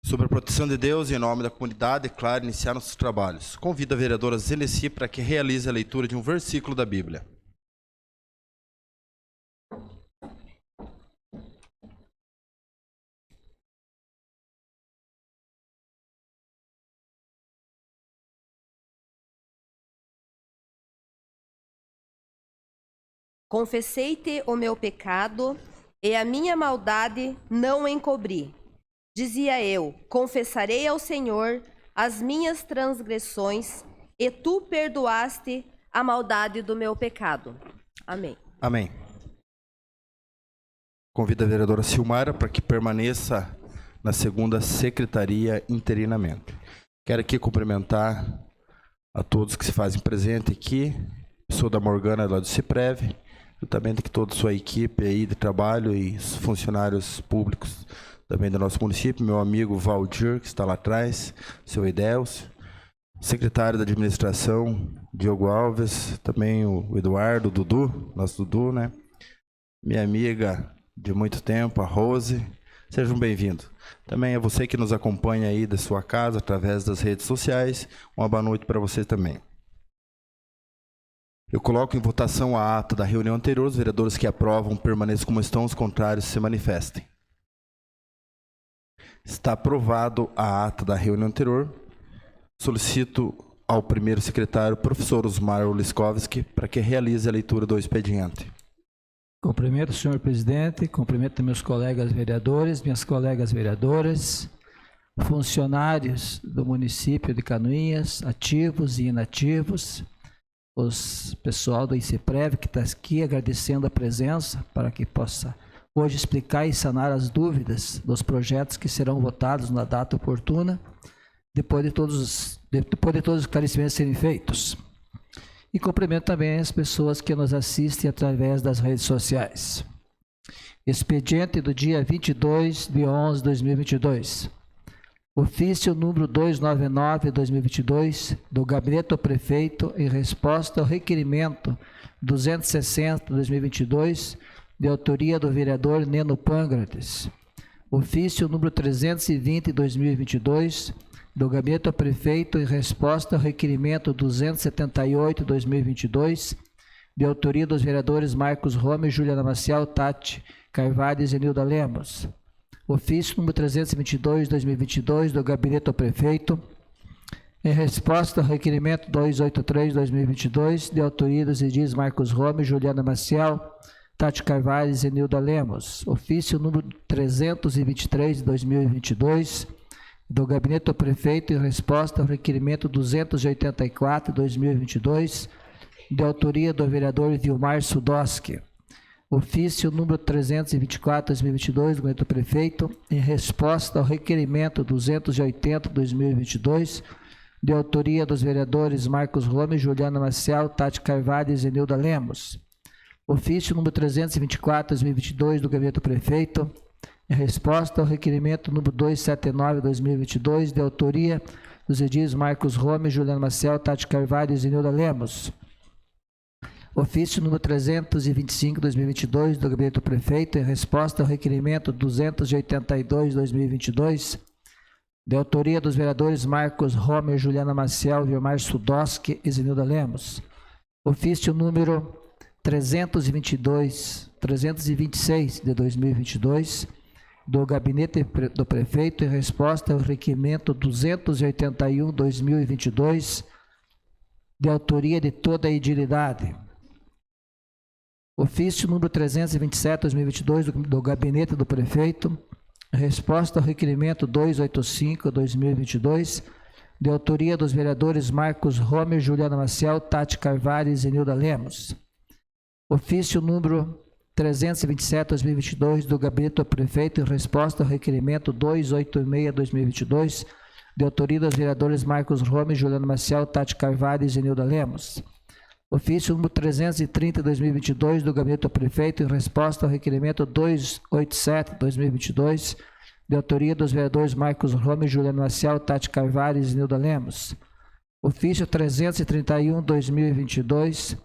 Sobre a proteção de Deus e em nome da comunidade, declaro iniciar nossos trabalhos. Convido a vereadora Zeneci para que realize a leitura de um versículo da Bíblia. Confessei-te o meu pecado, e a minha maldade não encobri. Dizia eu: confessarei ao Senhor as minhas transgressões, e tu perdoaste a maldade do meu pecado. Amém. Amém. Convido a vereadora Silmara para que permaneça na segunda secretaria interinamente. Quero aqui cumprimentar a todos que se fazem presente aqui. Sou da Morgana, lá do Ciprev. Juntamente com toda a sua equipe aí de trabalho e os funcionários públicos também do nosso município, meu amigo Valdir, que está lá atrás, seu Edelcio, secretário da administração, Diogo Alves, também o Eduardo, o Dudu, nosso Dudu, né? Minha amiga de muito tempo, a Rose, sejam bem-vindos. Também a você que nos acompanha aí da sua casa, através das redes sociais, uma boa noite para você também. Eu coloco em votação a ata da reunião anterior. Os vereadores que aprovam permaneçam como estão, os contrários se manifestem. Está aprovado a ata da reunião anterior. Solicito ao primeiro secretário, professor Osmar Liskovski, para que realize a leitura do expediente. Cumprimento o senhor presidente, cumprimento meus colegas vereadores, minhas colegas vereadoras, funcionários do município de Canoinhas, ativos e inativos, os pessoal do ICEPREV que está aqui agradecendo a presença para que possa hoje explicar e sanar as dúvidas dos projetos que serão votados na data oportuna, depois de todos os esclarecimentos serem feitos. E cumprimento também as pessoas que nos assistem através das redes sociais. Expediente do dia 22/11/2022. Ofício número 299/2022 do Gabinete do Prefeito em resposta ao requerimento 260/2022 de autoria do vereador Neno Pangrades. Ofício número 320/2022 do Gabinete do Prefeito em resposta ao requerimento 278/2022 de autoria dos vereadores Marcos Rome, Juliana Maciel, Tati Carvalho e Zenilda Lemos. Ofício número 322/2022 do Gabinete do Prefeito, em resposta ao requerimento 283/2022, de autoria dos edis Marcos Rome, Juliana Maciel, Tati Carvalho e Zenilda Lemos. Ofício número 323/2022 do Gabinete do Prefeito, em resposta ao requerimento 284/2022, de autoria do vereador Vilmar Sudoski. Ofício número 324/2022 do Gabinete do Prefeito, em resposta ao requerimento 280/2022, de autoria dos vereadores Marcos Rome, Juliana Maciel, Tati Carvalho e Zenilda Lemos. Ofício número 324/2022 do Gabinete do Prefeito, em resposta ao requerimento número 279/2022, de autoria dos edis Marcos Rome, Juliana Maciel, Tati Carvalho e Zenilda Lemos. Ofício número 325/2022 do Gabinete do Prefeito, em resposta ao requerimento 282/2022, de autoria dos vereadores Marcos Rome, Juliana Maciel, Vilmar Sudoski e Zenilda Lemos. Ofício número 326/2022 do Gabinete do Prefeito, em resposta ao requerimento 281/2022, de autoria de toda a edilidade. Ofício número 327/2022 do Gabinete do Prefeito, em resposta ao requerimento 285/2022, de autoria dos vereadores Marcos Rome, Juliana Maciel, Tati Carvalho e Zenilda Lemos. Ofício número 327/2022 do Gabinete do Prefeito, em resposta ao requerimento 286/2022, de autoria dos vereadores Marcos Rome, Juliana Maciel, Tati Carvalho e Zenilda Lemos. Ofício número 330/2022 do Gabinete do Prefeito, em resposta ao requerimento 287/2022, de autoria dos vereadores Marcos Rome, Juliana Maciel, Tati Carvalho e Zenilda Lemos. Ofício 331/2022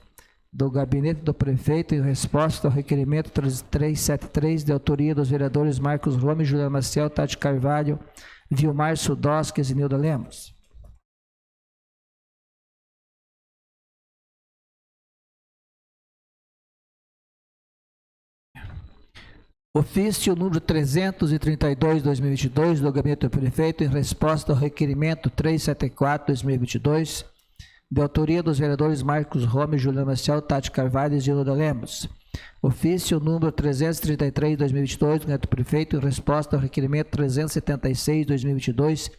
do Gabinete do Prefeito, em resposta ao requerimento 373, de autoria dos vereadores Marcos Rome, Juliana Maciel, Tati Carvalho, Vilmar Sudosques e Nilda Lemos. Ofício número 332/2022 do Gabinete do Prefeito em resposta ao requerimento 374/2022, de autoria dos vereadores Marcos Rome, Juliana Maciel, Tati Carvalho e Nilda Lemos. Ofício número 333/2022 do Gabinete do Prefeito em resposta ao requerimento 376/2022,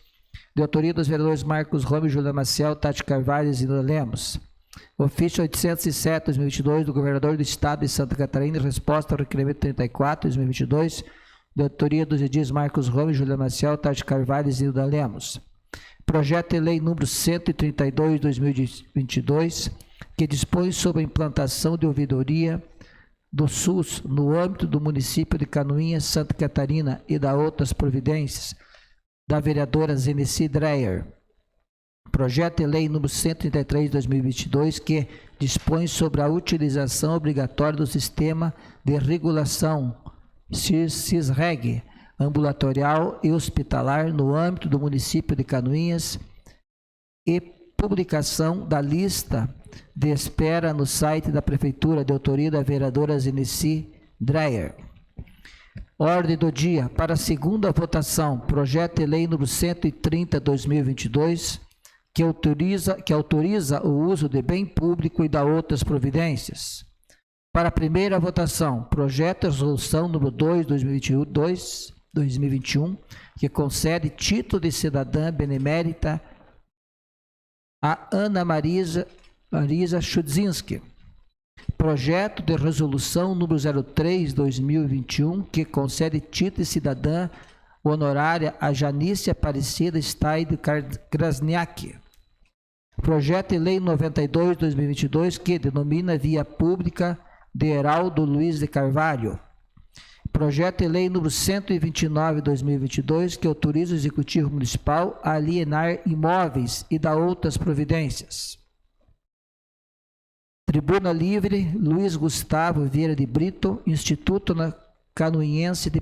de autoria dos vereadores Marcos Rome, Juliana Maciel, Tati Carvalho e Nilda Lemos. Ofício 807/2022 do Governador do Estado de Santa Catarina em resposta ao requerimento 34/2022, de autoria dos edis Marcos Rome, Juliana Maciel, Tati Carvalho e Nilda Lemos. Projeto de Lei número 132/2022, que dispõe sobre a implantação de ouvidoria do SUS no âmbito do município de Canoinhas, Santa Catarina e da outras providências, da vereadora Zenici Dreyer. Projeto de Lei número 133/2022, que dispõe sobre a utilização obrigatória do sistema de regulação SISREG, ambulatorial e hospitalar no âmbito do município de Canoinhas e publicação da lista de espera no site da Prefeitura, de autoria da vereadora Zenici Dreyer. Ordem do dia. Para a segunda votação, projeto de lei número 130/2022, que autoriza o uso de bem público e da outras providências. Para a primeira votação, projeto de resolução número 2/2021, que concede título de cidadã benemérita a Ana Marisa Chudzinski. Projeto de resolução número 03/2021, que concede título de cidadã honorária a Janice Aparecida Staide Krasniak. Projeto de Lei 92/2022, que denomina Via Pública de Heraldo Luiz de Carvalho. Projeto de Lei número 129/2022, que autoriza o Executivo Municipal a alienar imóveis e dá outras providências. Tribuna Livre, Luiz Gustavo Vieira de Brito, Instituto Canoinhense de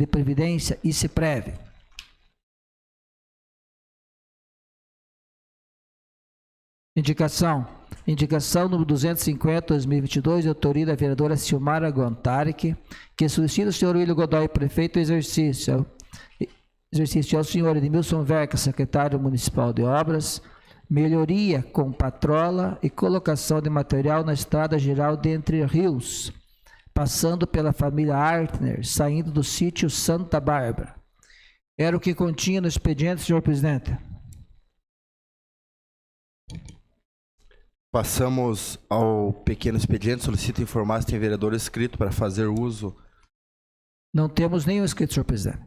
Previdência, ICEPREV. Indicação número 250/2022, de autoria da vereadora Silmara Gontarek, que solicita o senhor William Godoy, prefeito, exercício ao senhor Edmilson Verca, secretário municipal de obras, melhoria com patrola e colocação de material na estrada geral de Entre Rios, passando pela família Artner, saindo do sítio Santa Bárbara. Era o que continha no expediente, senhor presidente. Passamos ao pequeno expediente. Solicito informar se tem vereador inscrito para fazer uso. Não temos nenhum inscrito, senhor presidente.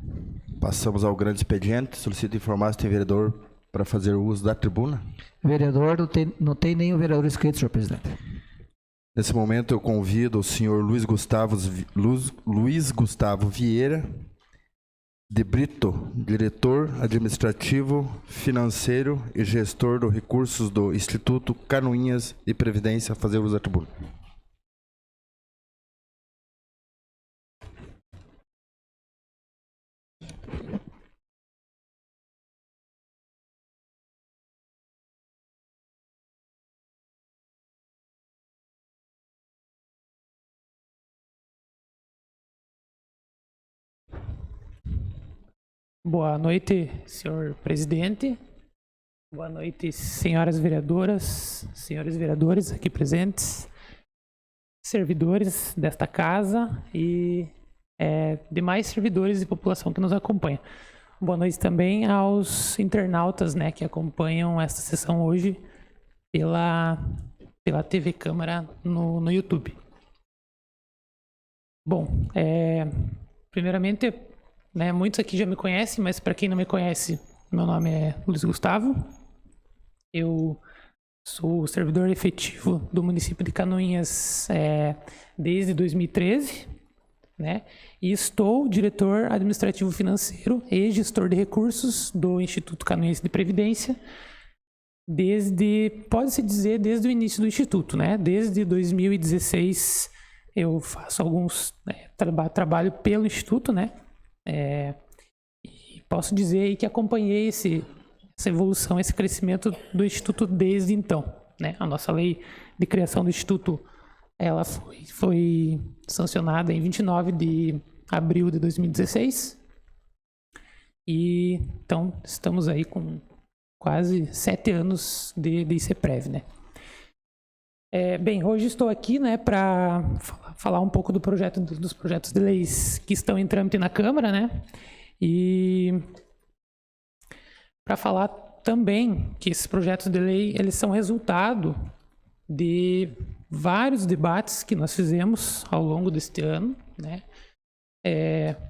Passamos ao grande expediente. Solicito informar se tem vereador para fazer uso da tribuna. Vereador, não tem nenhum vereador inscrito, senhor presidente. Nesse momento eu convido o senhor Luiz Gustavo Vieira de Brito, diretor administrativo, financeiro e gestor dos recursos do Instituto Canoinhas de Previdência, a fazer uso da tribuna. Boa noite, senhor presidente. Boa noite, senhoras vereadoras, senhores vereadores aqui presentes, servidores desta casa e demais servidores e população que nos acompanha. Boa noite também aos internautas, né, que acompanham esta sessão hoje pela TV Câmara no YouTube. Bom, primeiramente, né, muitos aqui já me conhecem, mas para quem não me conhece, meu nome é Luiz Gustavo. Eu sou servidor efetivo do município de Canoinhas desde 2013, né? E estou diretor administrativo financeiro e gestor de recursos do Instituto Canoinhense de Previdência pode-se dizer, desde o início do Instituto, né? Desde 2016 eu faço alguns trabalho pelo Instituto, né? E posso dizer aí que acompanhei essa evolução, esse crescimento do Instituto desde então, né? A nossa lei de criação do Instituto, ela foi sancionada em 29 de abril de 2016. E então estamos aí com quase 7 anos de ICEPREV, né? Bem, hoje estou aqui, né, para falar um pouco dos projetos de leis que estão em trâmite na Câmara, né? E para falar também que esses projetos de lei, eles são resultado de vários debates que nós fizemos ao longo deste ano, né?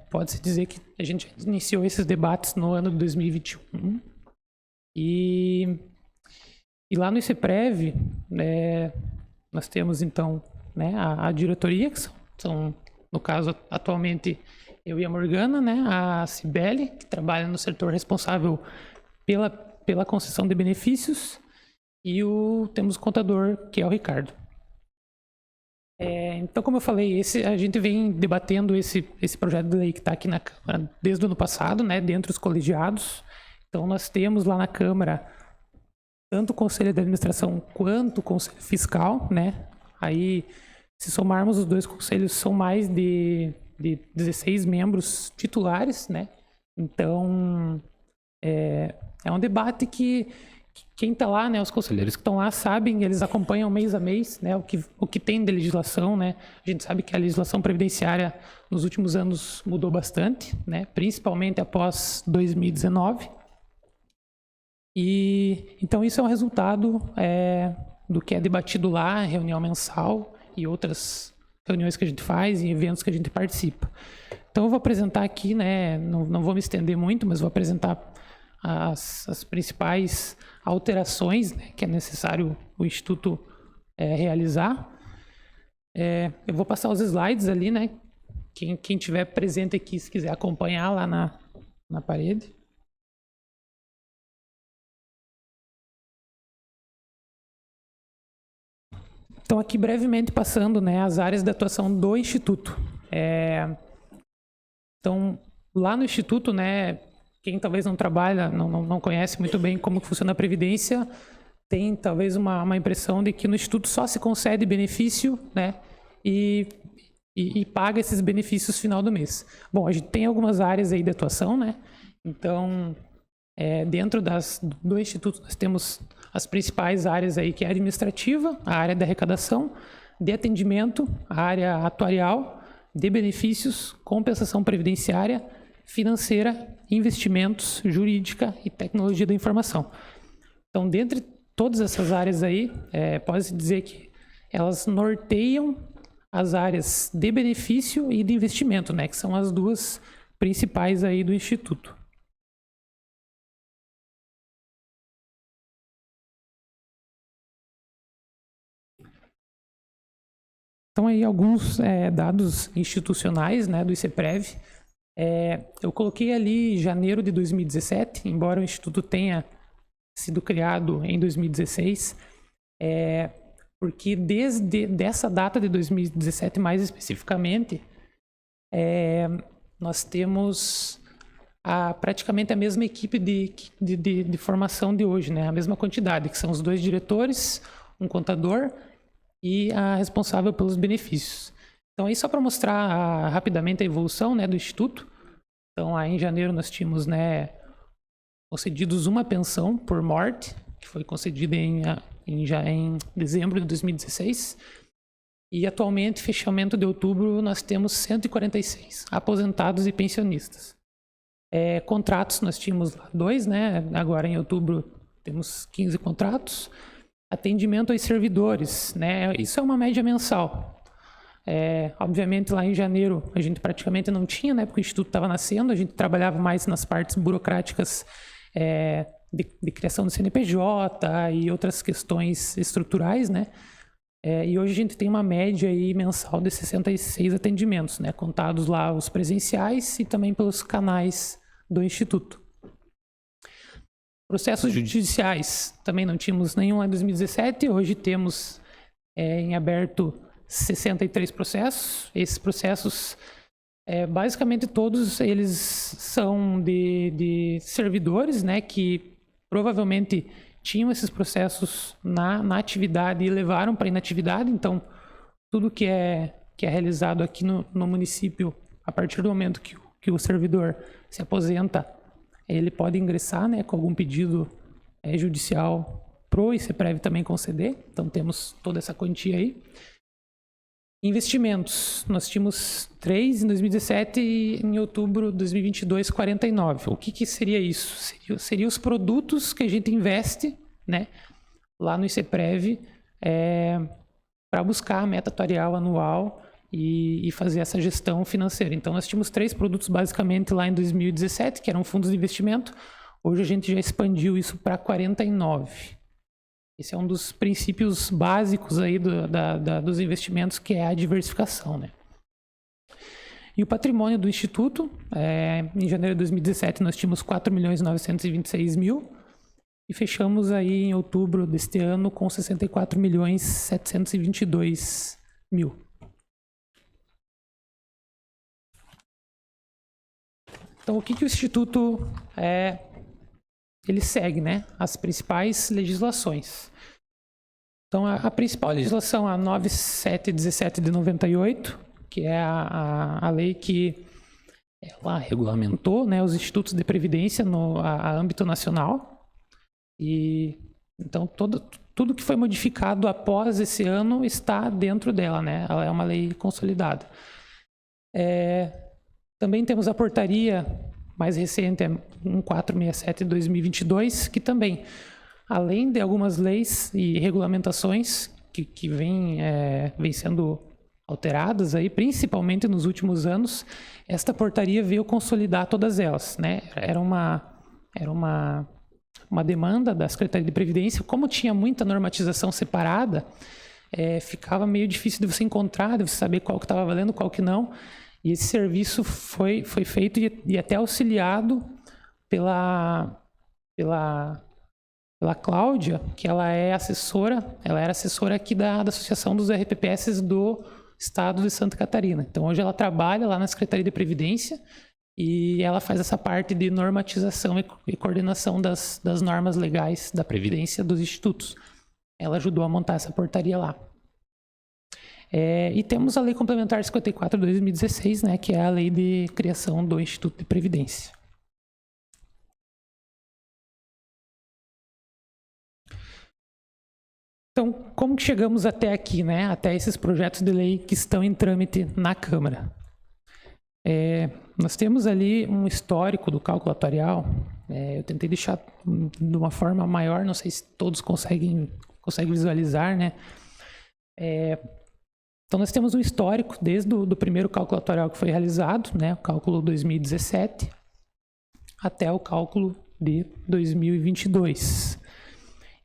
Pode-se dizer que a gente iniciou esses debates no ano de 2021 e lá no ICEPREV, nós temos então, né, a diretoria, que são, no caso, atualmente eu e a Morgana, né, a Cibele, que trabalha no setor responsável pela concessão de benefícios, e temos o contador, que é o Ricardo. Então, como eu falei, a gente vem debatendo esse projeto de lei que está aqui na Câmara desde o ano passado, né, dentre os colegiados. Então, nós temos lá na Câmara tanto o Conselho de Administração quanto o Conselho Fiscal, né? Aí, se somarmos os dois conselhos, são mais de 16 membros titulares, né? Então, é um debate que quem está lá, né, os conselheiros que estão lá sabem, eles acompanham mês a mês, né, o que tem de legislação, né? A gente sabe que a legislação previdenciária nos últimos anos mudou bastante, né, principalmente após 2019. E então isso é um resultado do que é debatido lá, reunião mensal e outras reuniões que a gente faz e eventos que a gente participa. Então eu vou apresentar aqui, né, não vou me estender muito, mas vou apresentar as principais alterações, né, que é necessário o Instituto realizar. Eu vou passar os slides ali, né? Quem tiver presente aqui, se quiser acompanhar lá na parede. Então, aqui brevemente passando, né, as áreas de atuação do Instituto. Então, lá no Instituto, né, quem talvez não trabalha, não conhece muito bem como funciona a Previdência, tem talvez uma impressão de que no Instituto só se concede benefício, né, e paga esses benefícios no final do mês. Bom, a gente tem algumas áreas aí de atuação, né, então, dentro do Instituto nós temos as principais áreas aí, que é a administrativa, a área da arrecadação, de atendimento, a área atuarial, de benefícios, compensação previdenciária, financeira, investimentos, jurídica e tecnologia da informação. Então, dentre todas essas áreas aí, pode-se dizer que elas norteiam as áreas de benefício e de investimento, né, que são as duas principais aí do Instituto. Então, aí alguns dados institucionais, né, do ICEPREV. Eu coloquei ali janeiro de 2017, embora o Instituto tenha sido criado em 2016, porque desde dessa data de 2017, mais especificamente, nós temos praticamente a mesma equipe de formação de hoje, né, a mesma quantidade, que são os 2 diretores, um contador e a responsável pelos benefícios. Então, aí só para mostrar rapidamente a evolução, né, do Instituto. Então, aí em janeiro nós tínhamos, né, concedidos uma pensão por morte, que foi concedida já em dezembro de 2016. E atualmente, fechamento de outubro, nós temos 146 aposentados e pensionistas. Contratos, nós tínhamos 2, né, agora em outubro temos 15 contratos. Atendimento aos servidores, né? Isso é uma média mensal. Obviamente, lá em janeiro, a gente praticamente não tinha, né? Porque o Instituto estava nascendo, a gente trabalhava mais nas partes burocráticas de criação do CNPJ e outras questões estruturais, né? E hoje a gente tem uma média aí mensal de 66 atendimentos, né? Contados lá os presenciais e também pelos canais do Instituto. Processos judiciais, também não tínhamos nenhum lá em 2017, hoje temos em aberto 63 processos. Esses processos Basicamente todos eles são de servidores, né, que provavelmente tinham esses processos na atividade e levaram para inatividade. Então, tudo que é realizado aqui no município, a partir do momento que o servidor se aposenta, ele pode ingressar, né, com algum pedido judicial pro ICEPREV também conceder. Então, temos toda essa quantia aí. Investimentos, nós tínhamos 3 em 2017 e em outubro de 2022, 49. O que seria isso? Seria os produtos que a gente investe, né, lá no ICEPREV para buscar a meta atuarial anual e fazer essa gestão financeira. Então, nós tínhamos 3 produtos basicamente lá em 2017, que eram fundos de investimento. Hoje a gente já expandiu isso para 49. Esse é um dos princípios básicos aí dos investimentos, que é a diversificação, né? E o patrimônio do Instituto, em janeiro de 2017 nós tínhamos 4.926.000 e fechamos aí em outubro deste ano com 64.722.000. Então, o que o Instituto ele segue, né? As principais legislações. Então, a principal legislação é a 9717 de 98, que é a lei que ela regulamentou, né, os institutos de previdência a âmbito nacional. E então tudo que foi modificado após esse ano está dentro dela, né? Ela é uma lei consolidada. Também temos a portaria mais recente, 1467 de 2022, que também, além de algumas leis e regulamentações que vêm sendo alteradas aí, principalmente nos últimos anos, esta portaria veio consolidar todas elas, né? Era uma demanda da Secretaria de Previdência. Como tinha muita normatização separada, ficava meio difícil de você encontrar, de você saber qual que estava valendo, qual que não. E esse serviço foi feito e até auxiliado pela Cláudia, que ela era assessora aqui da Associação dos RPPS do Estado de Santa Catarina. Então, hoje ela trabalha lá na Secretaria de Previdência e ela faz essa parte de normatização e coordenação das normas legais da Previdência dos institutos. Ela ajudou a montar essa portaria lá. E temos a Lei Complementar 54 de 2016, né, que é a lei de criação do Instituto de Previdência. Então, como que chegamos até aqui, né, até esses projetos de lei que estão em trâmite na Câmara? Nós temos ali um histórico do cálculo atuarial. Eu tentei deixar de uma forma maior, não sei se todos conseguem visualizar, né? Então, nós temos um histórico desde o primeiro cálculo atuarial que foi realizado, né, o cálculo 2017, até o cálculo de 2022.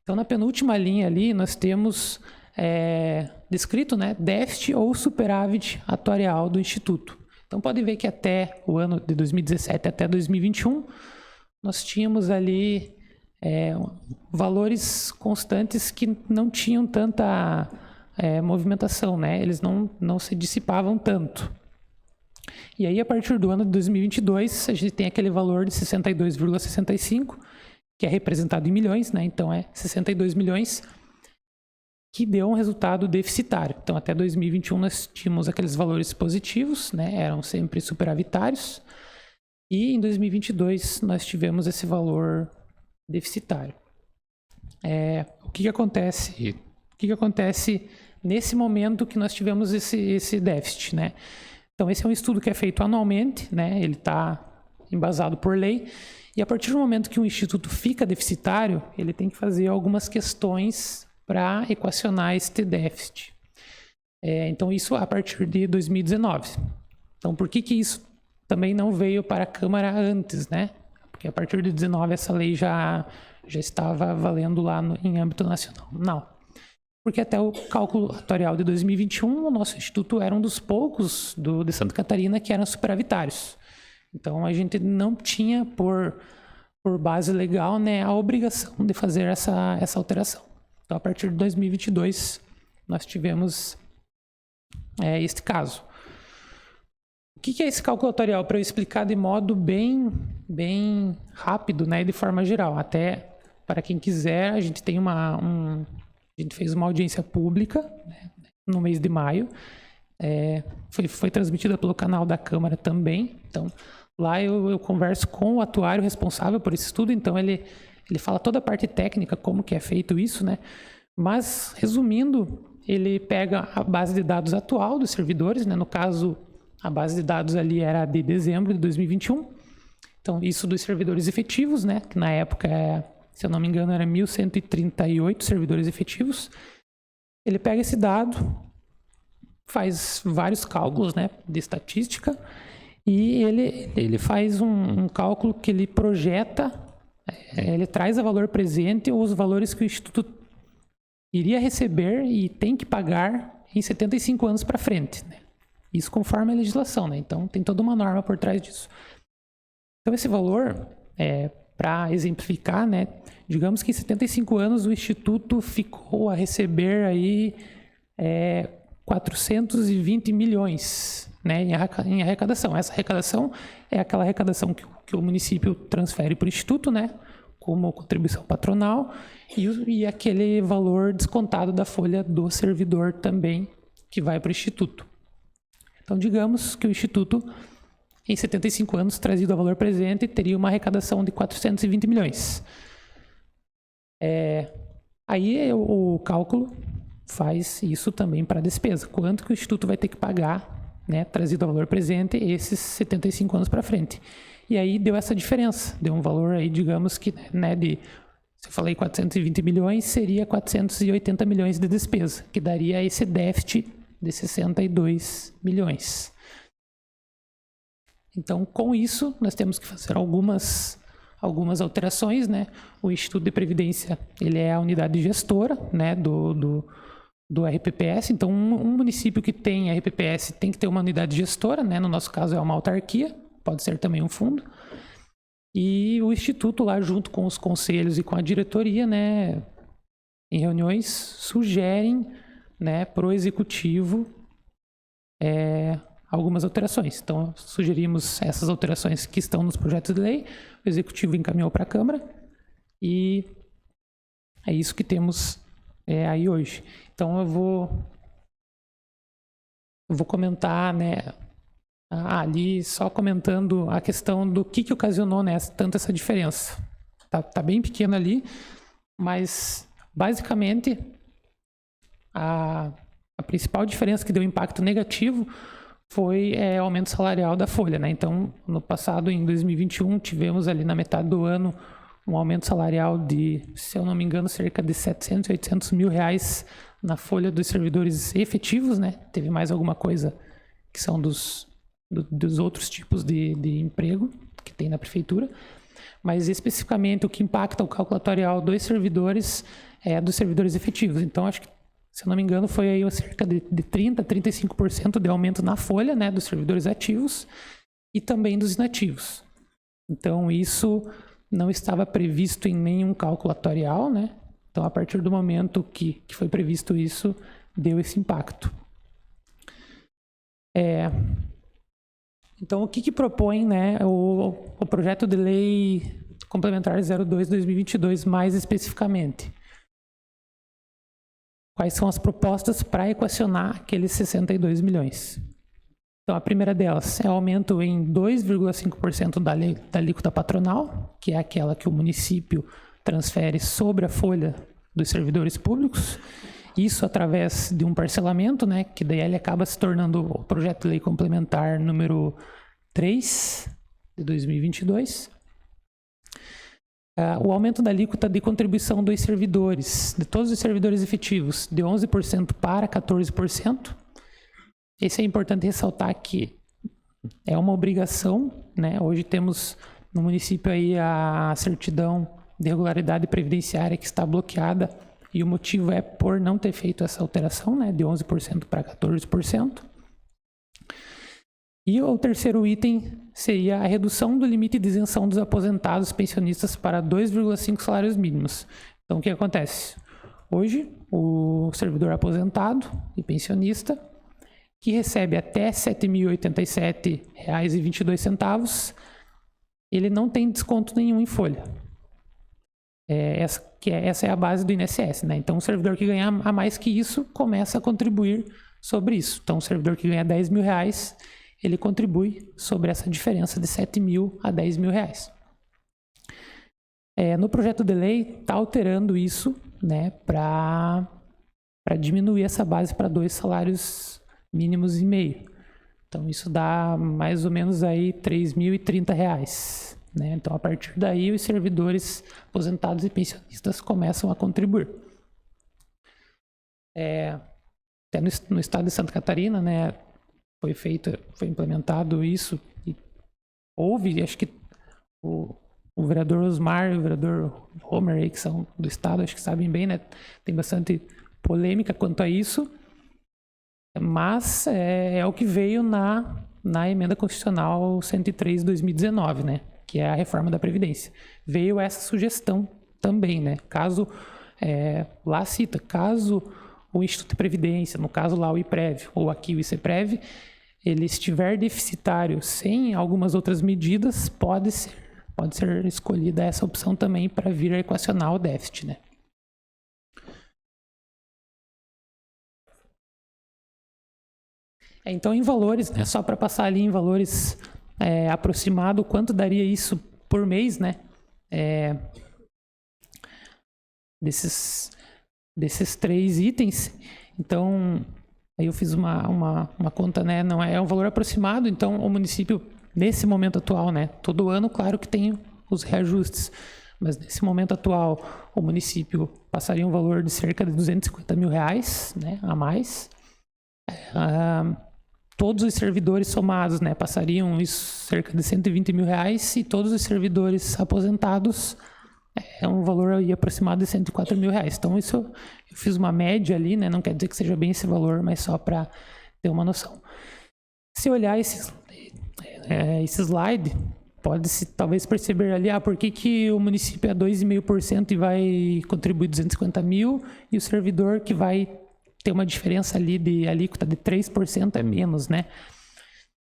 Então, na penúltima linha ali, nós temos descrito, né, déficit ou superávit atuarial do Instituto. Então, pode ver que até o ano de 2017 até 2021, nós tínhamos ali valores constantes que não tinham tanta movimentação, né? Eles não se dissipavam tanto. E aí, a partir do ano de 2022, a gente tem aquele valor de 62,65, que é representado em milhões, né? Então, 62 milhões, que deu um resultado deficitário. Então, até 2021, nós tínhamos aqueles valores positivos, né? Eram sempre superavitários. E em 2022, nós tivemos esse valor deficitário. O que acontece? O que acontece nesse momento que nós tivemos esse déficit, né? Então, esse é um estudo que é feito anualmente, né? Ele está embasado por lei. E a partir do momento que um instituto fica deficitário, ele tem que fazer algumas questões para equacionar este déficit. Então, isso a partir de 2019. Então, por que isso também não veio para a Câmara antes, né? Porque a partir de 2019 essa lei já estava valendo lá em âmbito nacional. Não. Porque até o cálculo atuarial de 2021, o nosso instituto era um dos poucos de Santa Catarina que eram superavitários. Então, a gente não tinha, por base legal, né, a obrigação de fazer essa alteração. Então, a partir de 2022, nós tivemos este caso. O que é esse cálculo atuarial? Para eu explicar de modo bem rápido, né, de forma geral. Até para quem quiser, a gente tem a gente fez uma audiência pública, né, no mês de maio. Foi transmitida pelo canal da Câmara também. Então, lá eu converso com o atuário responsável por esse estudo. Então, ele fala toda a parte técnica, como que é feito isso, né? Mas, resumindo, ele pega a base de dados atual dos servidores, né? No caso, a base de dados ali era de dezembro de 2021. Então, isso dos servidores efetivos, né? Que na época, se eu não me engano, era 1.138 servidores efetivos. Ele pega esse dado, faz vários cálculos, né, de estatística, e ele faz um cálculo que ele projeta, ele traz a valor presente os valores que o Instituto iria receber e tem que pagar em 75 anos para frente, né? Isso conforme a legislação, né? Então tem toda uma norma por trás disso. Então esse valor, para exemplificar, né, digamos que em 75 anos o Instituto ficou a receber aí 420 milhões, né, em arrecadação. Essa arrecadação é aquela arrecadação que o município transfere para o Instituto, né, como contribuição patronal, e aquele valor descontado da folha do servidor também, que vai para o Instituto. Então, digamos que o Instituto, em 75 anos, trazido a valor presente, teria uma arrecadação de 420 milhões. Aí o cálculo faz isso também para a despesa. Quanto que o Instituto vai ter que pagar, né, trazido a valor presente, esses 75 anos para frente. E aí deu essa diferença. Deu um valor aí, digamos que, né, se eu falei 420 milhões, seria 480 milhões de despesa, que daria esse déficit de 62 milhões. Então, com isso, nós temos que fazer algumas alterações, né? O Instituto de Previdência, ele é a unidade gestora, né, do RPPS. Então, um município que tem RPPS tem que ter uma unidade gestora, né? No nosso caso é uma autarquia, pode ser também um fundo. E o Instituto lá, junto com os conselhos e com a diretoria, né, em reuniões, sugerem, né, para o executivo algumas alterações. Então, sugerimos essas alterações que estão nos projetos de lei, o executivo encaminhou para a Câmara e é isso que temos aí hoje. Então, eu vou comentar, né, ali só comentando a questão do que ocasionou, né, tanto essa diferença. Tá bem pequeno ali, mas basicamente a principal diferença que deu impacto negativo foi o aumento salarial da folha, né? Então, no passado, em 2021, tivemos ali na metade do ano um aumento salarial de, se eu não me engano, cerca de 700, 800 mil reais na folha dos servidores efetivos, né? Teve mais alguma coisa que são dos outros tipos de emprego que tem na prefeitura, mas especificamente o que impacta o cálculo atuarial dos servidores é dos servidores efetivos. Então, acho que, se eu não me engano, foi aí cerca de 30%, 35% de aumento na folha, né, dos servidores ativos e também dos inativos. Então, isso não estava previsto em nenhum cálculo atuarial, né? Então, a partir do momento que foi previsto isso, deu esse impacto. Então, o que propõe, né, o projeto de lei complementar 02/2022 mais especificamente? Quais são as propostas para equacionar aqueles 62 milhões? Então, a primeira delas é o aumento em 2,5% da alíquota patronal, que é aquela que o município transfere sobre a folha dos servidores públicos. Isso através de um parcelamento, né, que daí ele acaba se tornando o projeto de lei complementar número 3 de 2022. O aumento da alíquota de contribuição dos servidores, de todos os servidores efetivos, de 11% para 14%. Esse é importante ressaltar que é uma obrigação, né? Hoje temos no município aí a certidão de regularidade previdenciária que está bloqueada e o motivo é por não ter feito essa alteração, né, de 11% para 14%. E o terceiro item seria a redução do limite de isenção dos aposentados pensionistas para 2,5 salários mínimos. Então, o que acontece? Hoje, o servidor aposentado e pensionista que recebe até R$ 7.087,22, ele não tem desconto nenhum em folha. Essa é a base do INSS, né? Então, o servidor que ganhar a mais que isso começa a contribuir sobre isso. Então, o servidor que ganha R$ 10.000, ele contribui sobre essa diferença de R$ 7.000 a R$ 10.000. No projeto de lei, está alterando isso, né, para diminuir essa base para 2 salários mínimos e meio. Então, isso dá mais ou menos aí R$ 3.030. Né? Então, a partir daí, os servidores aposentados e pensionistas começam a contribuir. Até no estado de Santa Catarina, né, foi implementado isso. E houve, acho que o vereador Osmar e o vereador Homer, aí, que são do estado, acho que sabem bem, né? Tem bastante polêmica quanto a isso, mas é o que veio na emenda constitucional 103 de 2019, né? Que é a reforma da Previdência. Veio essa sugestão também, né? Caso, lá cita, caso o Instituto de Previdência, no caso lá o IPREV, ou aqui o ICPREV, ele estiver deficitário sem algumas outras medidas, pode ser escolhida essa opção também para vir a equacionar o déficit, né? Então, em valores, né? Só para passar ali em valores aproximado, quanto daria isso por mês, né? Desses 3 itens. Então, aí eu fiz uma conta, né? Não é um valor aproximado, então o município, nesse momento atual, né? Todo ano, claro que tem os reajustes, mas nesse momento atual, o município passaria um valor de cerca de R$ 250 mil, né? A mais. Todos os servidores somados, né, passariam isso cerca de R$ 120 mil, e todos os servidores aposentados um valor aí aproximado de R$ 104 mil. Então, isso eu fiz uma média ali, né, não quer dizer que seja bem esse valor, mas só para ter uma noção. Se olhar esse slide, pode-se talvez perceber ali, por que o município é 2,5% e vai contribuir 250 mil, e o servidor que vai ter uma diferença ali de alíquota de 3% é menos, né?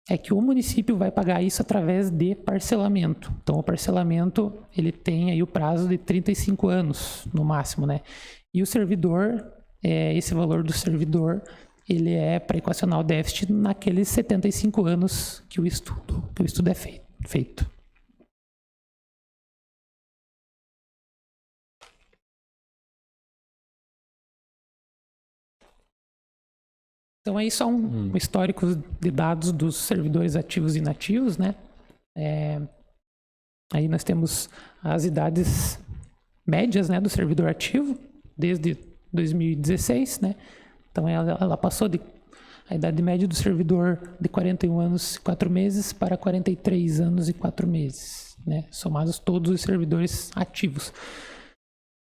É que o município vai pagar isso através de parcelamento. Então, o parcelamento, ele tem aí o prazo de 35 anos, no máximo, né? E o servidor, esse valor do servidor, ele é para equacionar o déficit naqueles 75 anos que o estudo é feito. Então, aí só um histórico de dados dos servidores ativos e inativos, né? Aí nós temos as idades médias, né, do servidor ativo, desde 2016, né? Então, ela passou a idade média do servidor de 41 anos e 4 meses para 43 anos e 4 meses, né? Somados todos os servidores ativos.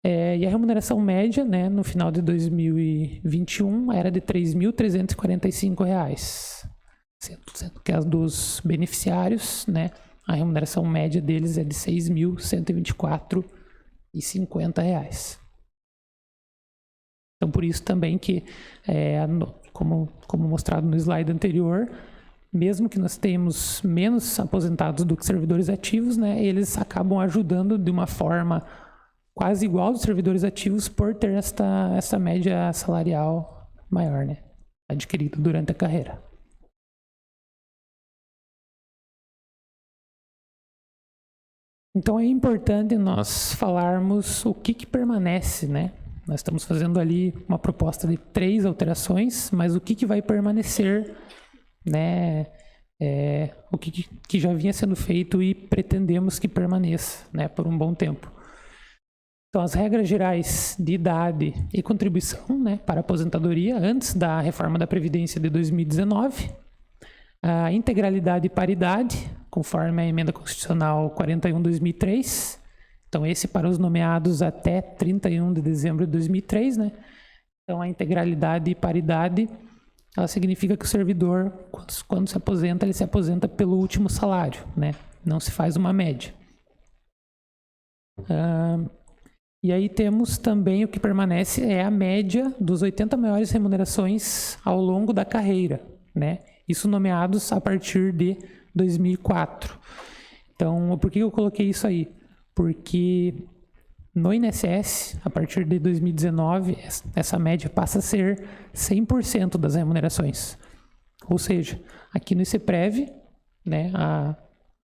E a remuneração média, né, no final de 2021 era de R$ 3.345, sendo que as dos beneficiários, né, a remuneração média deles é de R$ 6.124,50. Então, por isso também que, como mostrado no slide anterior, mesmo que nós tenhamos menos aposentados do que servidores ativos, né, eles acabam ajudando de uma forma quase igual aos servidores ativos por ter essa média salarial maior, né, adquirida durante a carreira. Então é importante nós falarmos o que permanece, né? Nós estamos fazendo ali uma proposta de 3 alterações, mas o que vai permanecer, né? O que já vinha sendo feito e pretendemos que permaneça, né, por um bom tempo. Então, as regras gerais de idade e contribuição, né, para a aposentadoria antes da reforma da Previdência de 2019, a integralidade e paridade, conforme a emenda constitucional 41/2003, então esse para os nomeados até 31 de dezembro de 2003, né? Então, a integralidade e paridade, ela significa que o servidor, quando se aposenta, ele se aposenta pelo último salário, né? Não se faz uma média. E aí temos também o que permanece é a média dos 80 maiores remunerações ao longo da carreira, né? Isso nomeados a partir de 2004. Então, por que eu coloquei isso aí? Porque no INSS, a partir de 2019, essa média passa a ser 100% das remunerações. Ou seja, aqui no ICEPREV, né, a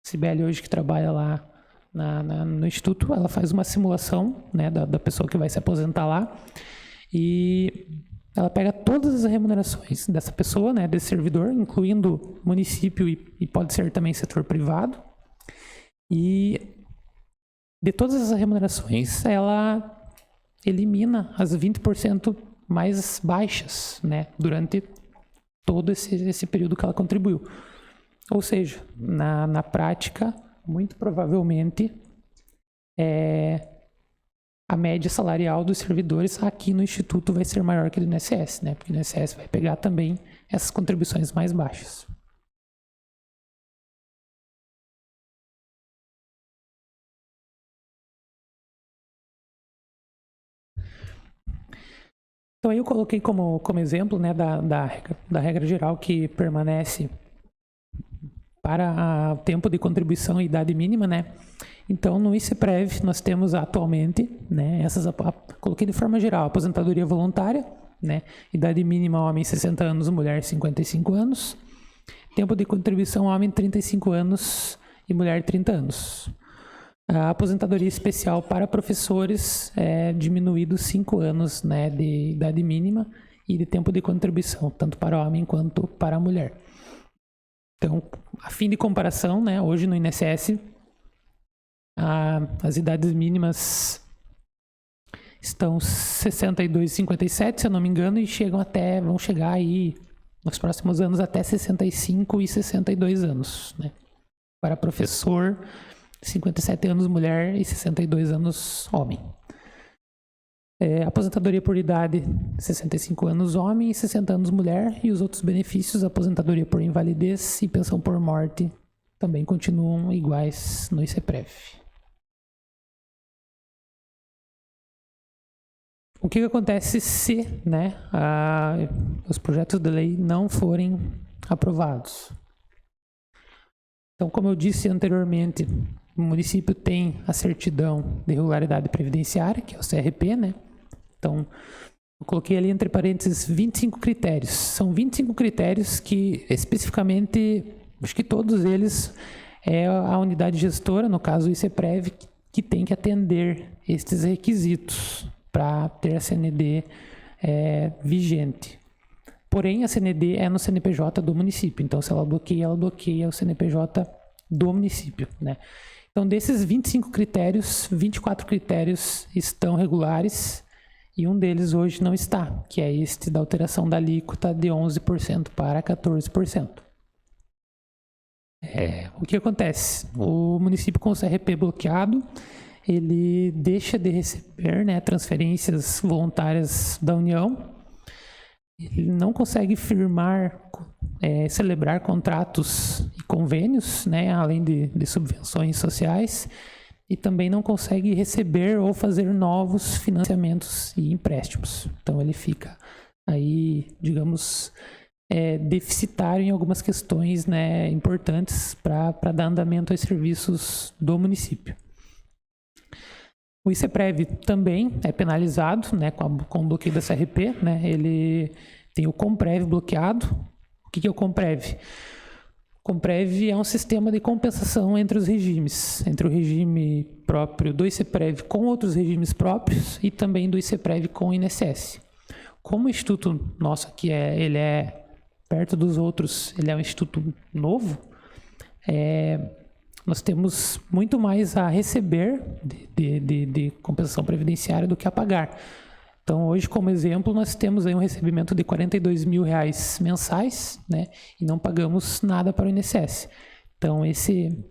Cibele hoje que trabalha lá no Instituto, ela faz uma simulação, né, da pessoa que vai se aposentar lá, e ela pega todas as remunerações dessa pessoa, né, desse servidor, incluindo município e pode ser também setor privado, e de todas as remunerações, ela elimina as 20% mais baixas, né, durante todo esse período que ela contribuiu. Ou seja, na prática, muito provavelmente, a média salarial dos servidores aqui no Instituto vai ser maior que do INSS, né? Porque o INSS vai pegar também essas contribuições mais baixas. Então, aí eu coloquei como exemplo, né, da regra geral que permanece para o tempo de contribuição e idade mínima, né? Então, no ICEPREV, nós temos atualmente, né, coloquei de forma geral, aposentadoria voluntária, né, idade mínima homem 60 anos, mulher 55 anos, tempo de contribuição homem 35 anos e mulher 30 anos. A aposentadoria especial para professores é diminuído 5 anos, né, de idade mínima e de tempo de contribuição, tanto para homem quanto para mulher. Então, a fim de comparação, né, hoje no INSS, as idades mínimas estão 62 e 57, se eu não me engano, e vão chegar aí nos próximos anos até 65 e 62 anos, né? Para professor, 57 anos mulher e 62 anos homem. Aposentadoria por idade, 65 anos homem e 60 anos mulher, e os outros benefícios, aposentadoria por invalidez e pensão por morte, também continuam iguais no ICEPREV. O que acontece se, né, os projetos de lei não forem aprovados? Então, como eu disse anteriormente, o município tem a certidão de regularidade previdenciária, que é o CRP, né? Então, eu coloquei ali entre parênteses 25 critérios. São 25 critérios que, especificamente, acho que todos eles é a unidade gestora, no caso o ICEPREV, que tem que atender estes requisitos para ter a CND vigente. Porém, a CND é no CNPJ do município. Então, se ela bloqueia o CNPJ do município, né? Então, desses 25 critérios, 24 critérios estão regulares e um deles hoje não está, que é este da alteração da alíquota de 11% para 14%. O que acontece? O município com o CRP bloqueado, ele deixa de receber, né, transferências voluntárias da União, ele não consegue celebrar contratos e convênios, né, além de subvenções sociais, e também não consegue receber ou fazer novos financiamentos e empréstimos. Então ele fica aí, digamos, deficitário em algumas questões, né, importantes para dar andamento aos serviços do município. O ICEPREV também é penalizado, né, com o bloqueio da CRP, né? Ele tem o Comprev bloqueado. O que é o Comprev? O Comprev é um sistema de compensação entre os regimes, entre o regime próprio do ICEPREV com outros regimes próprios e também do ICEPREV com o INSS. Como o instituto nosso aqui ele é perto dos outros, ele é um instituto novo, nós temos muito mais a receber de compensação previdenciária do que a pagar. Então, hoje, como exemplo, nós temos aí um recebimento de R$42 mil mensais, né, e não pagamos nada para o INSS. Então, esse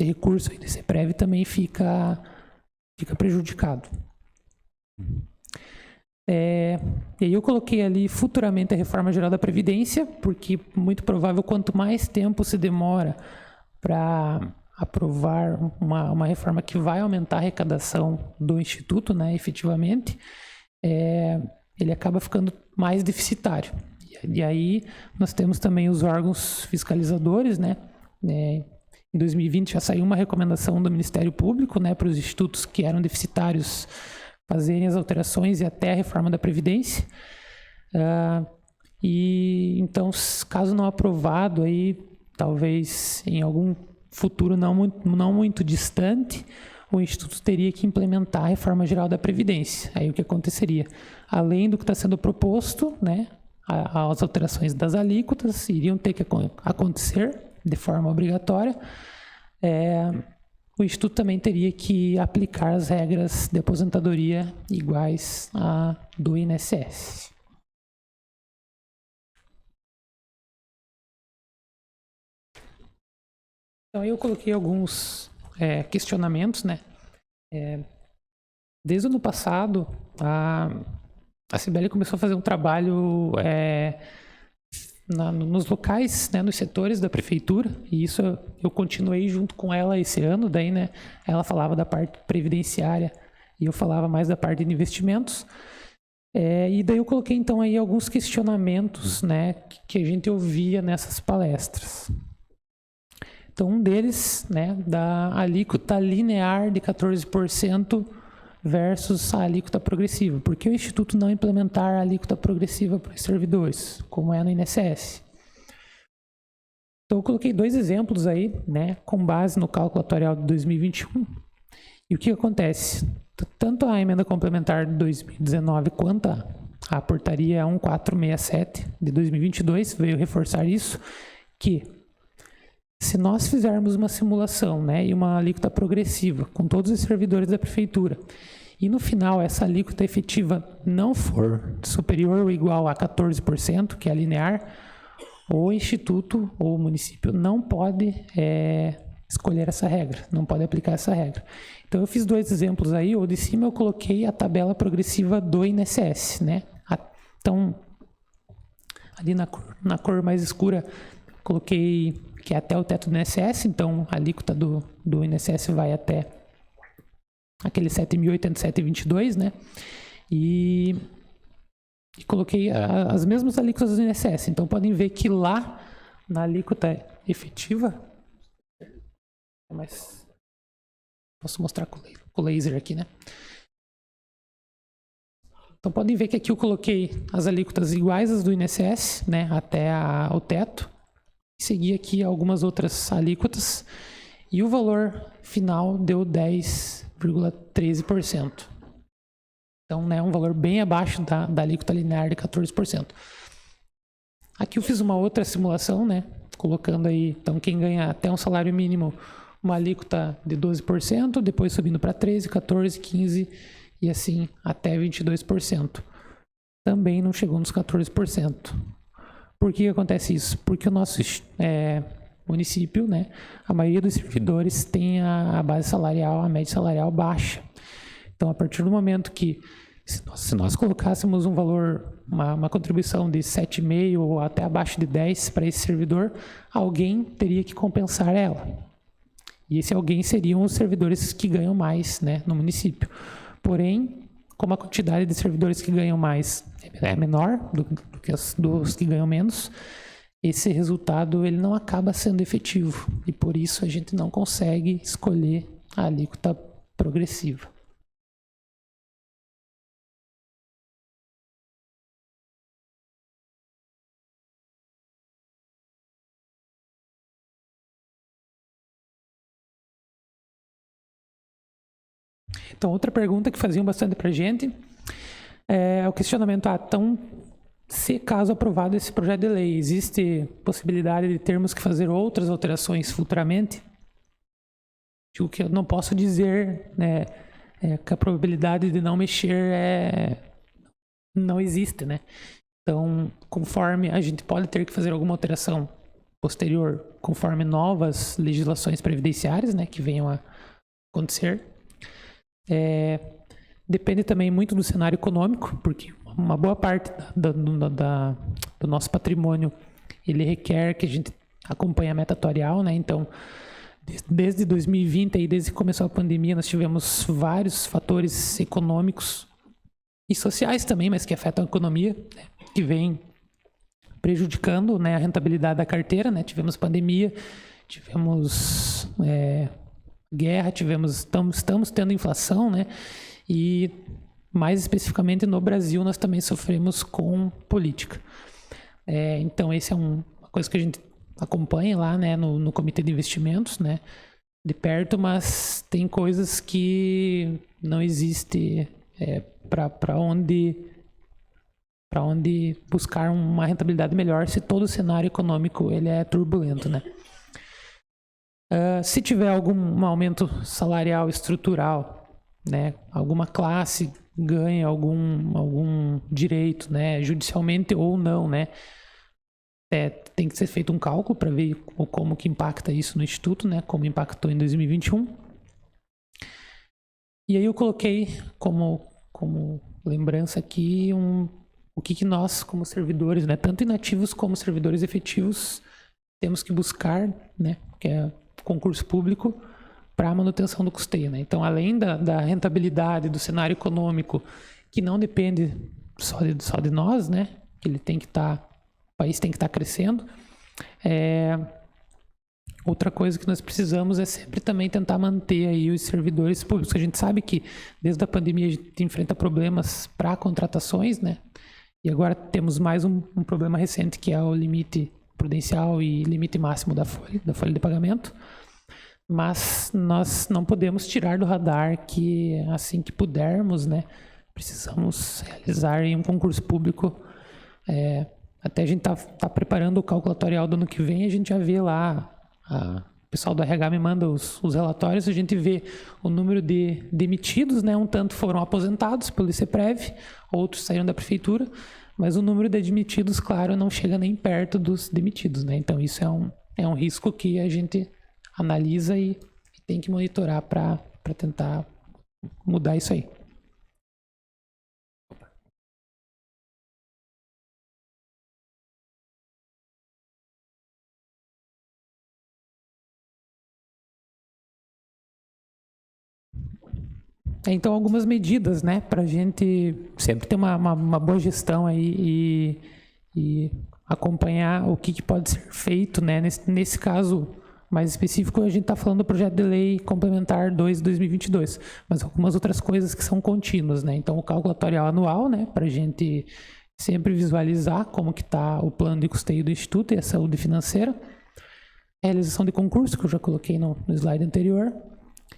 recurso aí do ICEPREV também fica prejudicado. E aí eu coloquei ali futuramente a reforma geral da Previdência, porque muito provável, quanto mais tempo se demora para aprovar uma reforma que vai aumentar a arrecadação do Instituto, né, efetivamente, ele acaba ficando mais deficitário. E E aí nós temos também os órgãos fiscalizadores, né? Em 2020 já saiu uma recomendação do Ministério Público, né, para os institutos que eram deficitários fazerem as alterações e até a reforma da Previdência. E então, caso não aprovado, aí talvez em algum futuro não muito distante, o Instituto teria que implementar a reforma geral da Previdência. Aí o que aconteceria? Além do que está sendo proposto, né, as alterações das alíquotas iriam ter que acontecer de forma obrigatória. O Instituto também teria que aplicar as regras de aposentadoria iguais à do INSS. Então, eu coloquei alguns questionamentos, né? Desde o ano passado, a CIBELI começou a fazer um trabalho nos locais, né, nos setores da prefeitura, e isso eu continuei junto com ela esse ano. Daí, né, ela falava da parte previdenciária e eu falava mais da parte de investimentos. E daí eu coloquei, então, aí alguns questionamentos, né, que a gente ouvia nessas palestras. Então, um deles, né, da alíquota linear de 14% versus a alíquota progressiva. Por que o Instituto não implementar a alíquota progressiva para os servidores, como é no INSS? Então, eu coloquei 2 exemplos aí, né, com base no cálculo atuarial de 2021. E o que acontece? Tanto a emenda complementar de 2019 quanto a portaria 1467 de 2022 veio reforçar isso, que se nós fizermos uma simulação, né, e uma alíquota progressiva com todos os servidores da prefeitura, e no final essa alíquota efetiva não for superior ou igual a 14%, que é a linear, o Instituto ou o município não pode escolher essa regra, não pode aplicar essa regra. Então eu fiz 2 exemplos aí. O de cima eu coloquei a tabela progressiva do INSS, né? Então, ali na cor mais escura, coloquei que é até o teto do INSS, então a alíquota do INSS vai até aquele 7.087,22, né? E coloquei as mesmas alíquotas do INSS. Então podem ver que lá na alíquota efetiva, mas posso mostrar com o laser aqui, né? Então podem ver que aqui eu coloquei as alíquotas iguais às do INSS, né, até o teto. Segui aqui algumas outras alíquotas e o valor final deu 10,13%. Então, né, um valor bem abaixo da alíquota linear de 14%. Aqui eu fiz uma outra simulação, né, colocando aí, então, quem ganha até um salário mínimo, uma alíquota de 12%, depois subindo para 13%, 14%, 15% e assim até 22%. Também não chegou nos 14%. Por que acontece isso? Porque o nosso município, né, a maioria dos servidores tem a base salarial, a média salarial baixa. Então, a partir do momento que, se nós colocássemos um valor, uma contribuição de 7,5% ou até abaixo de 10% para esse servidor, alguém teria que compensar ela. E esse alguém seriam os servidores que ganham mais, né, no município. Porém, como a quantidade de servidores que ganham mais é menor do que dos que ganham menos, esse resultado ele não acaba sendo efetivo. E por isso a gente não consegue escolher a alíquota progressiva. Então, outra pergunta que faziam bastante para a gente é o questionamento: então, se caso aprovado esse projeto de lei, existe possibilidade de termos que fazer outras alterações futuramente? O que eu não posso dizer, né, que a probabilidade de não mexer não existe, né? Então, conforme a gente pode ter que fazer alguma alteração posterior, conforme novas legislações previdenciárias, né, que venham a acontecer. Depende também muito do cenário econômico, porque uma boa parte do nosso patrimônio ele requer que a gente acompanhe a meta atuarial, né? Então, desde 2020, aí, desde que começou a pandemia, nós tivemos vários fatores econômicos e sociais também, mas que afetam a economia, né, que vêm prejudicando, né, a rentabilidade da carteira, né? Tivemos pandemia, tivemos guerra, estamos tendo inflação, né? E mais especificamente no Brasil nós também sofremos com política. Então esse é uma coisa que a gente acompanha lá, né, no Comitê de Investimentos, né, de perto, mas tem coisas que não existe para onde buscar uma rentabilidade melhor se todo o cenário econômico ele é turbulento, né? Se tiver algum aumento salarial estrutural, né, alguma classe ganha algum direito, né, judicialmente ou não, né, tem que ser feito um cálculo para ver como que impacta isso no Instituto, né, como impactou em 2021. E aí eu coloquei como lembrança aqui o que nós, como servidores, né, tanto inativos como servidores efetivos, temos que buscar, né, que é concurso público para a manutenção do custeio, né? Então, além da rentabilidade do cenário econômico, que não depende só de nós, né, que ele tem que o país tem que estar crescendo. Outra coisa que nós precisamos é sempre também tentar manter aí os servidores públicos. A gente sabe que desde a pandemia a gente enfrenta problemas para contratações, né? E agora temos mais um problema recente, que é o limite prudencial e limite máximo da folha de pagamento. Mas nós não podemos tirar do radar que assim que pudermos, né, precisamos realizar em um concurso público. Até a gente tá preparando o calculatorial do ano que vem, a gente já vê lá, o pessoal do RH me manda os relatórios, a gente vê o número de demitidos, né, um tanto foram aposentados pelo ICEPREV, outros saíram da prefeitura, mas o número de admitidos, claro, não chega nem perto dos demitidos, né? Então isso é um risco que a gente analisa e tem que monitorar para tentar mudar isso aí. Então, algumas medidas, né, para a gente sempre ter uma boa gestão aí e acompanhar o que pode ser feito, né? Nesse caso mais específico, a gente está falando do projeto de lei complementar 2 de 2022, mas algumas outras coisas que são contínuas, né? Então, o calculatorial anual, né, para a gente sempre visualizar como que está o plano de custeio do Instituto e a saúde financeira, a realização de concurso, que eu já coloquei no slide anterior,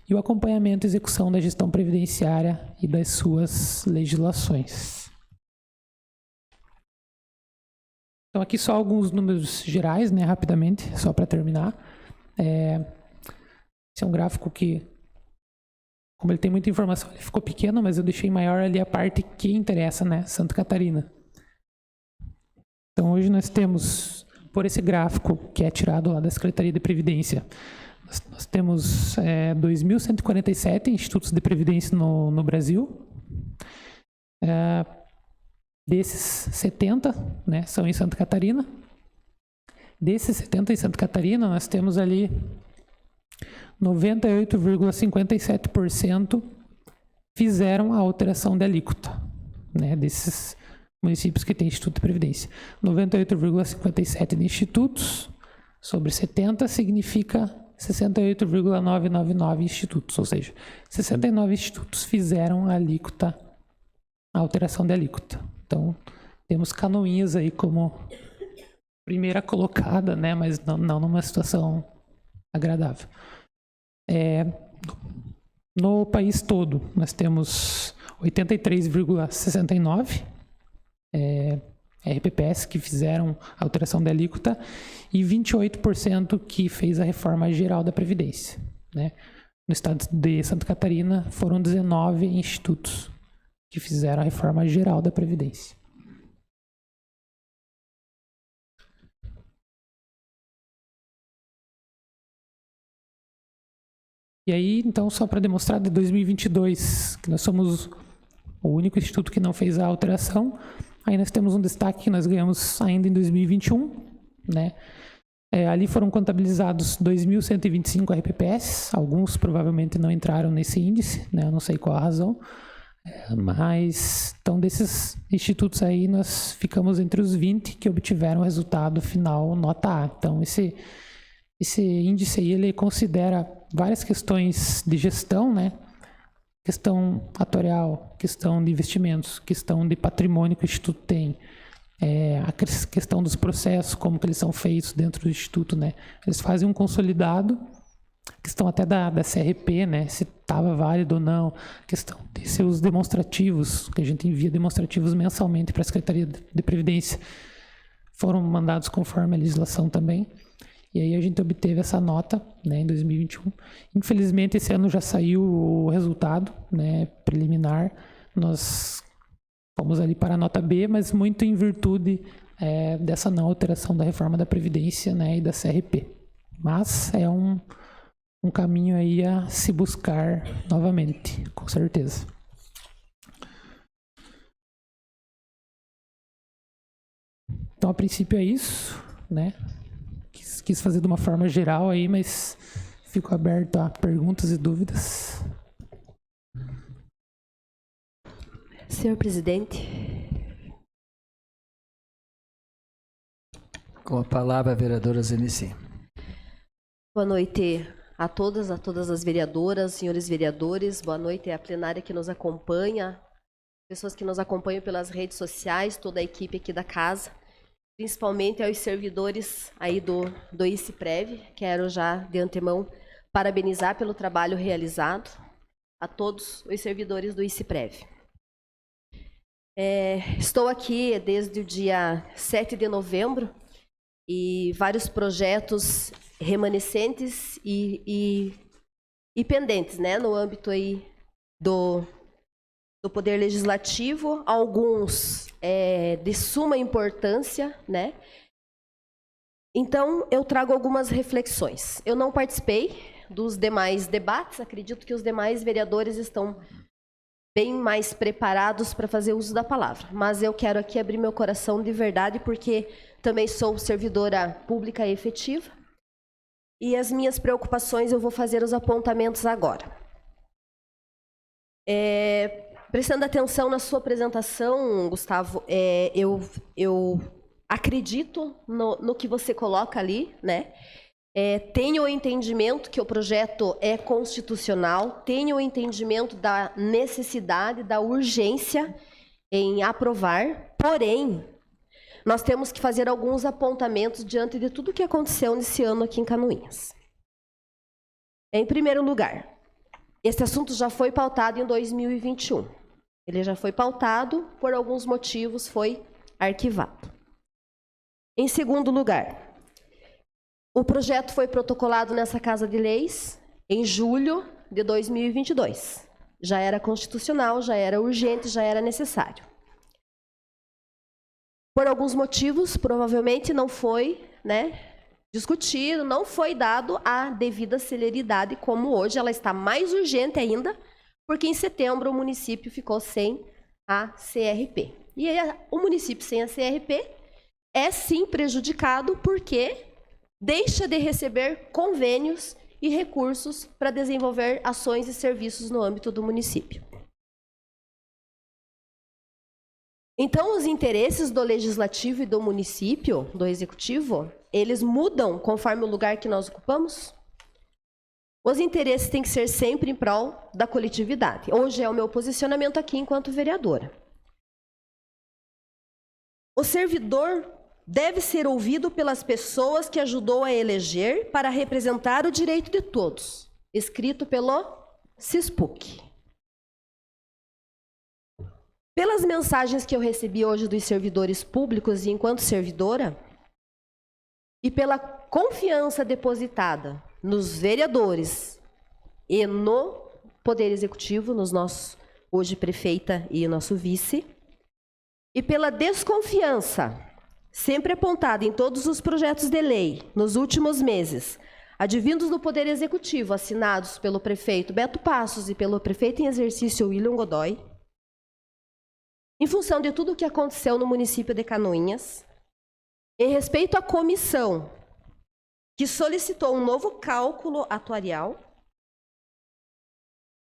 e o acompanhamento e execução da gestão previdenciária e das suas legislações. Então, aqui só alguns números gerais, né, rapidamente, só para terminar. Esse é um gráfico que, como ele tem muita informação, ele ficou pequeno, mas eu deixei maior ali a parte que interessa, né, Santa Catarina. Então, hoje nós temos, por esse gráfico que é tirado lá da Secretaria de Previdência, nós temos 2.147 institutos de previdência no Brasil. Desses 70, né, são em Santa Catarina. Desses 70 em Santa Catarina, nós temos ali 98,57% fizeram a alteração de alíquota, né, desses municípios que têm instituto de previdência. 98,57% de institutos sobre 70 significa 68,999 institutos, ou seja, 69 institutos fizeram a alteração de alíquota. Então, temos Canoinhas aí como primeira colocada, né, mas não numa situação agradável. No país todo, nós temos 83,69 RPPS que fizeram a alteração da alíquota e 28% que fez a reforma geral da Previdência, né? No estado de Santa Catarina, foram 19 institutos que fizeram a reforma geral da Previdência. E aí, então, só para demonstrar, de 2022, que nós somos o único instituto que não fez a alteração, aí nós temos um destaque que nós ganhamos ainda em 2021, né? Ali foram contabilizados 2.125 RPPS, alguns provavelmente não entraram nesse índice, né? Eu não sei qual a razão. Mas, então, desses institutos aí, nós ficamos entre os 20 que obtiveram o resultado final nota A. Então, esse índice aí, ele considera várias questões de gestão, né? Questão atuarial, questão de investimentos, questão de patrimônio que o Instituto tem, a questão dos processos, como que eles são feitos dentro do Instituto, né? Eles fazem um consolidado, questão até da CRP, né? Se estava válido ou não, questão de seus demonstrativos, que a gente envia demonstrativos mensalmente para a Secretaria de Previdência, foram mandados conforme a legislação também. E aí a gente obteve essa nota, né, em 2021. Infelizmente, esse ano já saiu o resultado, né, preliminar. Nós fomos ali para a nota B, mas muito em virtude dessa não alteração da reforma da Previdência, né, e da CRP. Mas é um caminho aí a se buscar novamente, com certeza. Então, a princípio é isso, né? Quis fazer de uma forma geral aí, mas fico aberto a perguntas e dúvidas. Senhor presidente. Com a palavra, a vereadora Zenici. Boa noite a todas as vereadoras, senhores vereadores. Boa noite à plenária que nos acompanha, pessoas que nos acompanham pelas redes sociais, toda a equipe aqui da casa. Principalmente aos servidores aí do ICIPREV. Quero já, de antemão, parabenizar pelo trabalho realizado a todos os servidores do ICIPREV. Estou aqui desde o dia 7 de novembro e vários projetos remanescentes e pendentes, né, no âmbito aí do Poder Legislativo, alguns de suma importância, né? Então, eu trago algumas reflexões. Eu não participei dos demais debates, acredito que os demais vereadores estão bem mais preparados para fazer uso da palavra, mas eu quero aqui abrir meu coração de verdade, porque também sou servidora pública e efetiva, e as minhas preocupações eu vou fazer os apontamentos agora. Prestando atenção na sua apresentação, Gustavo, eu acredito no que você coloca ali, né? Tenho o entendimento que o projeto é constitucional, tenho o entendimento da necessidade, da urgência em aprovar, porém, nós temos que fazer alguns apontamentos diante de tudo o que aconteceu nesse ano aqui em Canoinhas. Em primeiro lugar, esse assunto já foi pautado em 2021. Ele já foi pautado, por alguns motivos foi arquivado. Em segundo lugar, o projeto foi protocolado nessa Casa de Leis em julho de 2022. Já era constitucional, já era urgente, já era necessário. Por alguns motivos, provavelmente não foi, né, discutido, não foi dado a devida celeridade, como hoje ela está mais urgente ainda, porque em setembro o município ficou sem a CRP. E o município sem a CRP é sim prejudicado porque deixa de receber convênios e recursos para desenvolver ações e serviços no âmbito do município. Então, os interesses do legislativo e do município, do executivo, eles mudam conforme o lugar que nós ocupamos? Os interesses têm que ser sempre em prol da coletividade. Hoje é o meu posicionamento aqui enquanto vereadora. O servidor deve ser ouvido pelas pessoas que ajudou a eleger para representar o direito de todos, escrito pelo CISPUC. Pelas mensagens que eu recebi hoje dos servidores públicos e enquanto servidora, e pela confiança depositada nos vereadores e no Poder Executivo, nos nossos, hoje prefeita e nosso vice, e pela desconfiança sempre apontada em todos os projetos de lei nos últimos meses, advindos do Poder Executivo, assinados pelo prefeito Beto Passos e pelo prefeito em exercício William Godoy, em função de tudo o que aconteceu no município de Canoinhas, em respeito à comissão que solicitou um novo cálculo atuarial,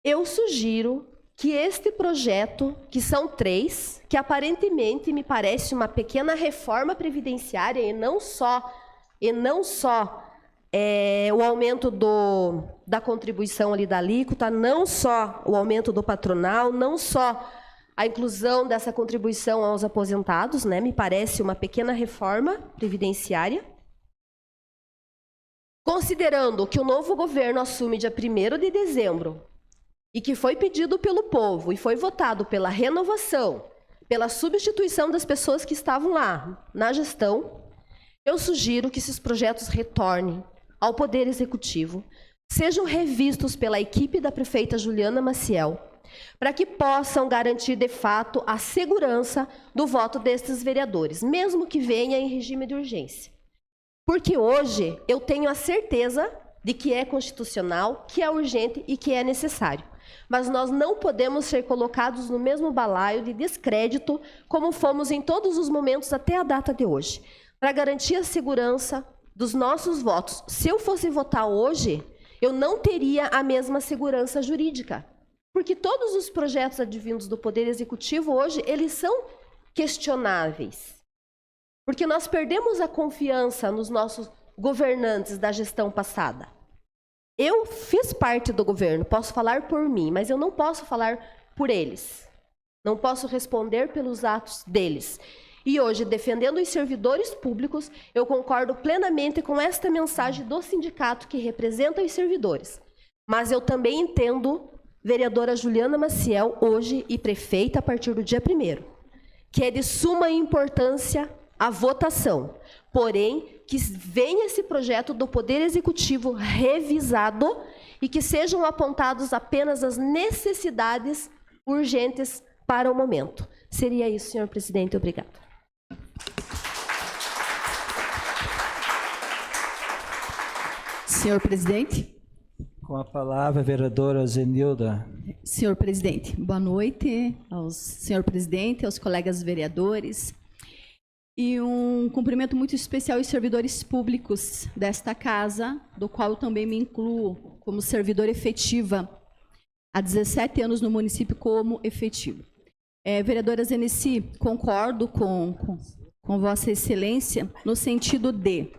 eu sugiro que este projeto, que são 3, que aparentemente me parece uma pequena reforma previdenciária e não só o aumento da contribuição ali da alíquota, não só o aumento do patronal, não só a inclusão dessa contribuição aos aposentados, né? Me parece uma pequena reforma previdenciária. Considerando que o novo governo assume dia 1º de dezembro e que foi pedido pelo povo e foi votado pela renovação, pela substituição das pessoas que estavam lá na gestão, eu sugiro que esses projetos retornem ao Poder Executivo, sejam revistos pela equipe da prefeita Juliana Maciel, para que possam garantir, de fato, a segurança do voto destes vereadores, mesmo que venha em regime de urgência. Porque hoje eu tenho a certeza de que é constitucional, que é urgente e que é necessário. Mas nós não podemos ser colocados no mesmo balaio de descrédito como fomos em todos os momentos até a data de hoje, para garantir a segurança dos nossos votos. Se eu fosse votar hoje, eu não teria a mesma segurança jurídica, porque todos os projetos advindos do Poder Executivo hoje, eles são questionáveis. Porque nós perdemos a confiança nos nossos governantes da gestão passada. Eu fiz parte do governo, posso falar por mim, mas eu não posso falar por eles. Não posso responder pelos atos deles. E hoje, defendendo os servidores públicos, eu concordo plenamente com esta mensagem do sindicato que representa os servidores. Mas eu também entendo, vereadora Juliana Maciel, hoje e prefeita a partir do dia 1º, que é de suma importância a votação, porém, que venha esse projeto do Poder Executivo revisado e que sejam apontados apenas as necessidades urgentes para o momento. Seria isso, senhor presidente. Obrigada. Senhor presidente. Com a palavra, a vereadora Zenilda. Senhor presidente, boa noite ao senhor presidente, aos colegas vereadores. E um cumprimento muito especial aos servidores públicos desta casa, do qual eu também me incluo como servidora efetiva, há 17 anos no município como efetivo. Vereadora Zenici, concordo com Vossa Excelência no sentido de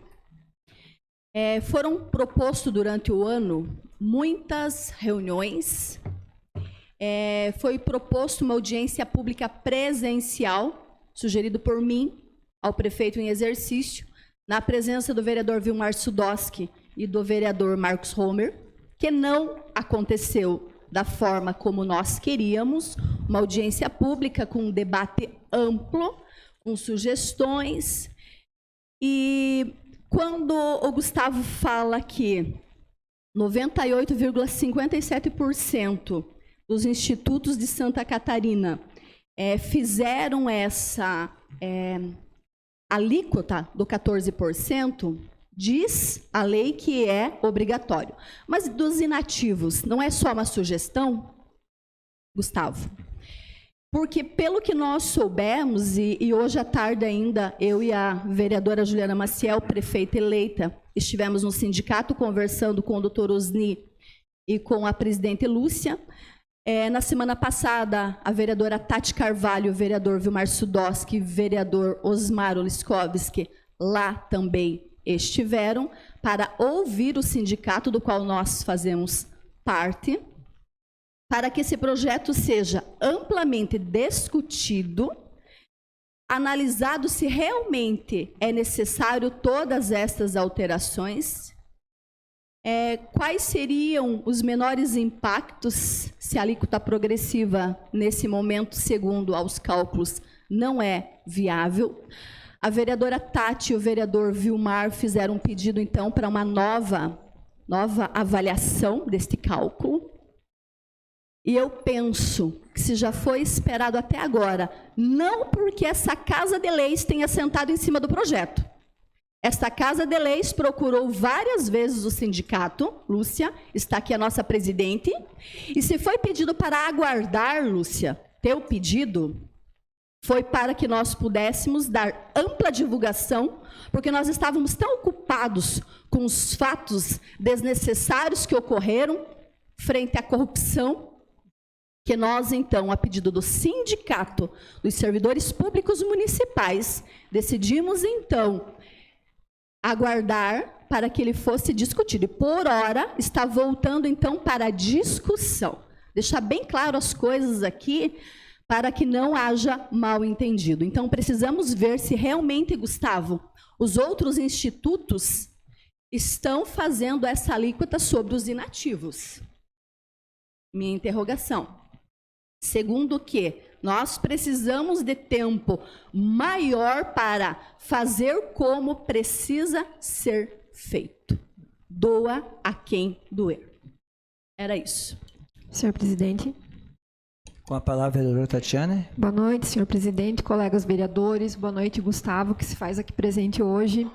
foram propostos durante o ano muitas reuniões, foi proposto uma audiência pública presencial, sugerido por mim, ao prefeito em exercício, na presença do vereador Vilmar Sudoski e do vereador Marcos Homer, que não aconteceu da forma como nós queríamos, uma audiência pública com um debate amplo, com sugestões. E quando o Gustavo fala que 98,57% dos institutos de Santa Catarina fizeram essa alíquota do 14%, diz a lei que é obrigatório. Mas dos inativos, não é só uma sugestão, Gustavo? Porque, pelo que nós soubemos, e hoje à tarde ainda, eu e a vereadora Juliana Maciel, prefeita eleita, estivemos no sindicato conversando com o doutor Osni e com a presidente Lúcia. Na semana passada, a vereadora Tati Carvalho, o vereador Vilmar Sudoski e o vereador Osmar Oliskovski lá também estiveram para ouvir o sindicato do qual nós fazemos parte, para que esse projeto seja amplamente discutido, analisado se realmente é necessário todas estas alterações, quais seriam os menores impactos se a alíquota progressiva, nesse momento, segundo aos cálculos, não é viável. A vereadora Tati e o vereador Vilmar fizeram um pedido, então, para uma nova avaliação deste cálculo. E eu penso que se já foi esperado até agora, não porque essa Casa de Leis tenha sentado em cima do projeto. Esta Casa de Leis procurou várias vezes o sindicato, Lúcia, está aqui a nossa presidente, e se foi pedido para aguardar, Lúcia, teu pedido foi para que nós pudéssemos dar ampla divulgação, porque nós estávamos tão ocupados com os fatos desnecessários que ocorreram frente à corrupção, que nós, então, a pedido do Sindicato dos Servidores Públicos Municipais, decidimos, então, aguardar para que ele fosse discutido. E, por hora, está voltando, então, para a discussão. Deixar bem claro as coisas aqui, para que não haja mal-entendido. Então, precisamos ver se realmente, Gustavo, os outros institutos estão fazendo essa alíquota sobre os inativos. Minha interrogação. Segundo que nós precisamos de tempo maior para fazer como precisa ser feito. Doa a quem doer. Era isso. Senhor presidente. Com a palavra, a vereadora Tatiana. Boa noite, senhor presidente, colegas vereadores. Boa noite, Gustavo, que se faz aqui presente hoje.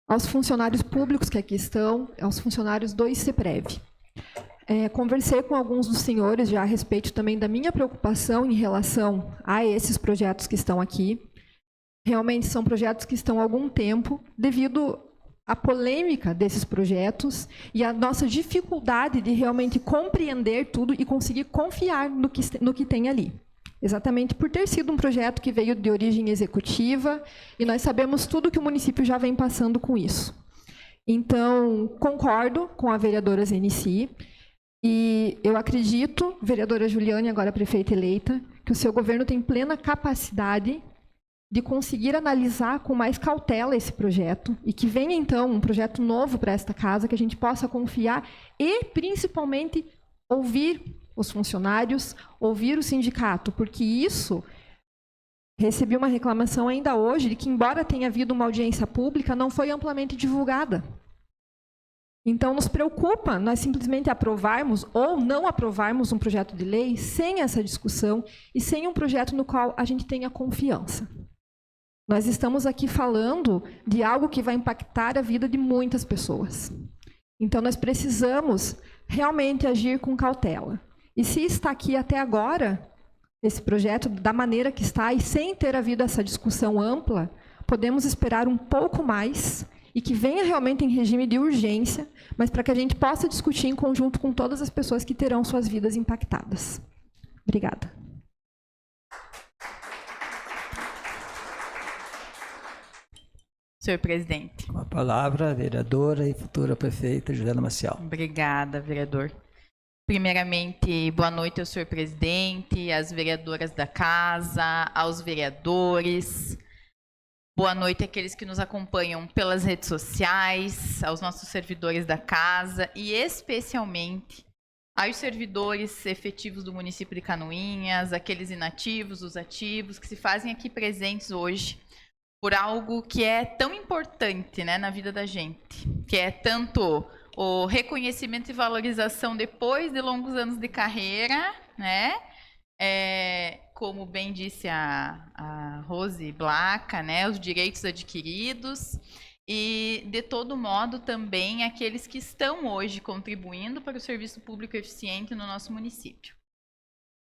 Aos funcionários públicos que aqui estão, aos funcionários do ICEPREV. Conversei com alguns dos senhores já a respeito também da minha preocupação em relação a esses projetos que estão aqui. Realmente são projetos que estão há algum tempo, devido à polêmica desses projetos e a nossa dificuldade de realmente compreender tudo e conseguir confiar no que tem ali. Exatamente por ter sido um projeto que veio de origem executiva e nós sabemos tudo que o município já vem passando com isso. Então, concordo com a vereadora Zenici. E eu acredito, vereadora Juliane, agora prefeita eleita, que o seu governo tem plena capacidade de conseguir analisar com mais cautela esse projeto e que venha, então, um projeto novo para esta casa, que a gente possa confiar e, principalmente, ouvir os funcionários, ouvir o sindicato, porque isso... Recebi uma reclamação ainda hoje de que, embora tenha havido uma audiência pública, não foi amplamente divulgada. Então, nos preocupa nós simplesmente aprovarmos ou não aprovarmos um projeto de lei sem essa discussão e sem um projeto no qual a gente tenha confiança. Nós estamos aqui falando de algo que vai impactar a vida de muitas pessoas. Então, nós precisamos realmente agir com cautela. E se está aqui até agora, esse projeto, da maneira que está, e sem ter havido essa discussão ampla, podemos esperar um pouco mais e que venha realmente em regime de urgência, mas para que a gente possa discutir em conjunto com todas as pessoas que terão suas vidas impactadas. Obrigada. Senhor presidente. Com a palavra, a vereadora e futura prefeita Juliana Maciel. Obrigada, vereador. Primeiramente, boa noite ao senhor presidente, às vereadoras da casa, aos vereadores. Boa noite àqueles que nos acompanham pelas redes sociais, aos nossos servidores da casa e especialmente aos servidores efetivos do município de Canoinhas, aqueles inativos, os ativos, que se fazem aqui presentes hoje por algo que é tão importante, né, na vida da gente, que é tanto o reconhecimento e valorização depois de longos anos de carreira, né? Como bem disse a Rose Blaca, né? Os direitos adquiridos e, de todo modo, também aqueles que estão hoje contribuindo para o serviço público eficiente no nosso município.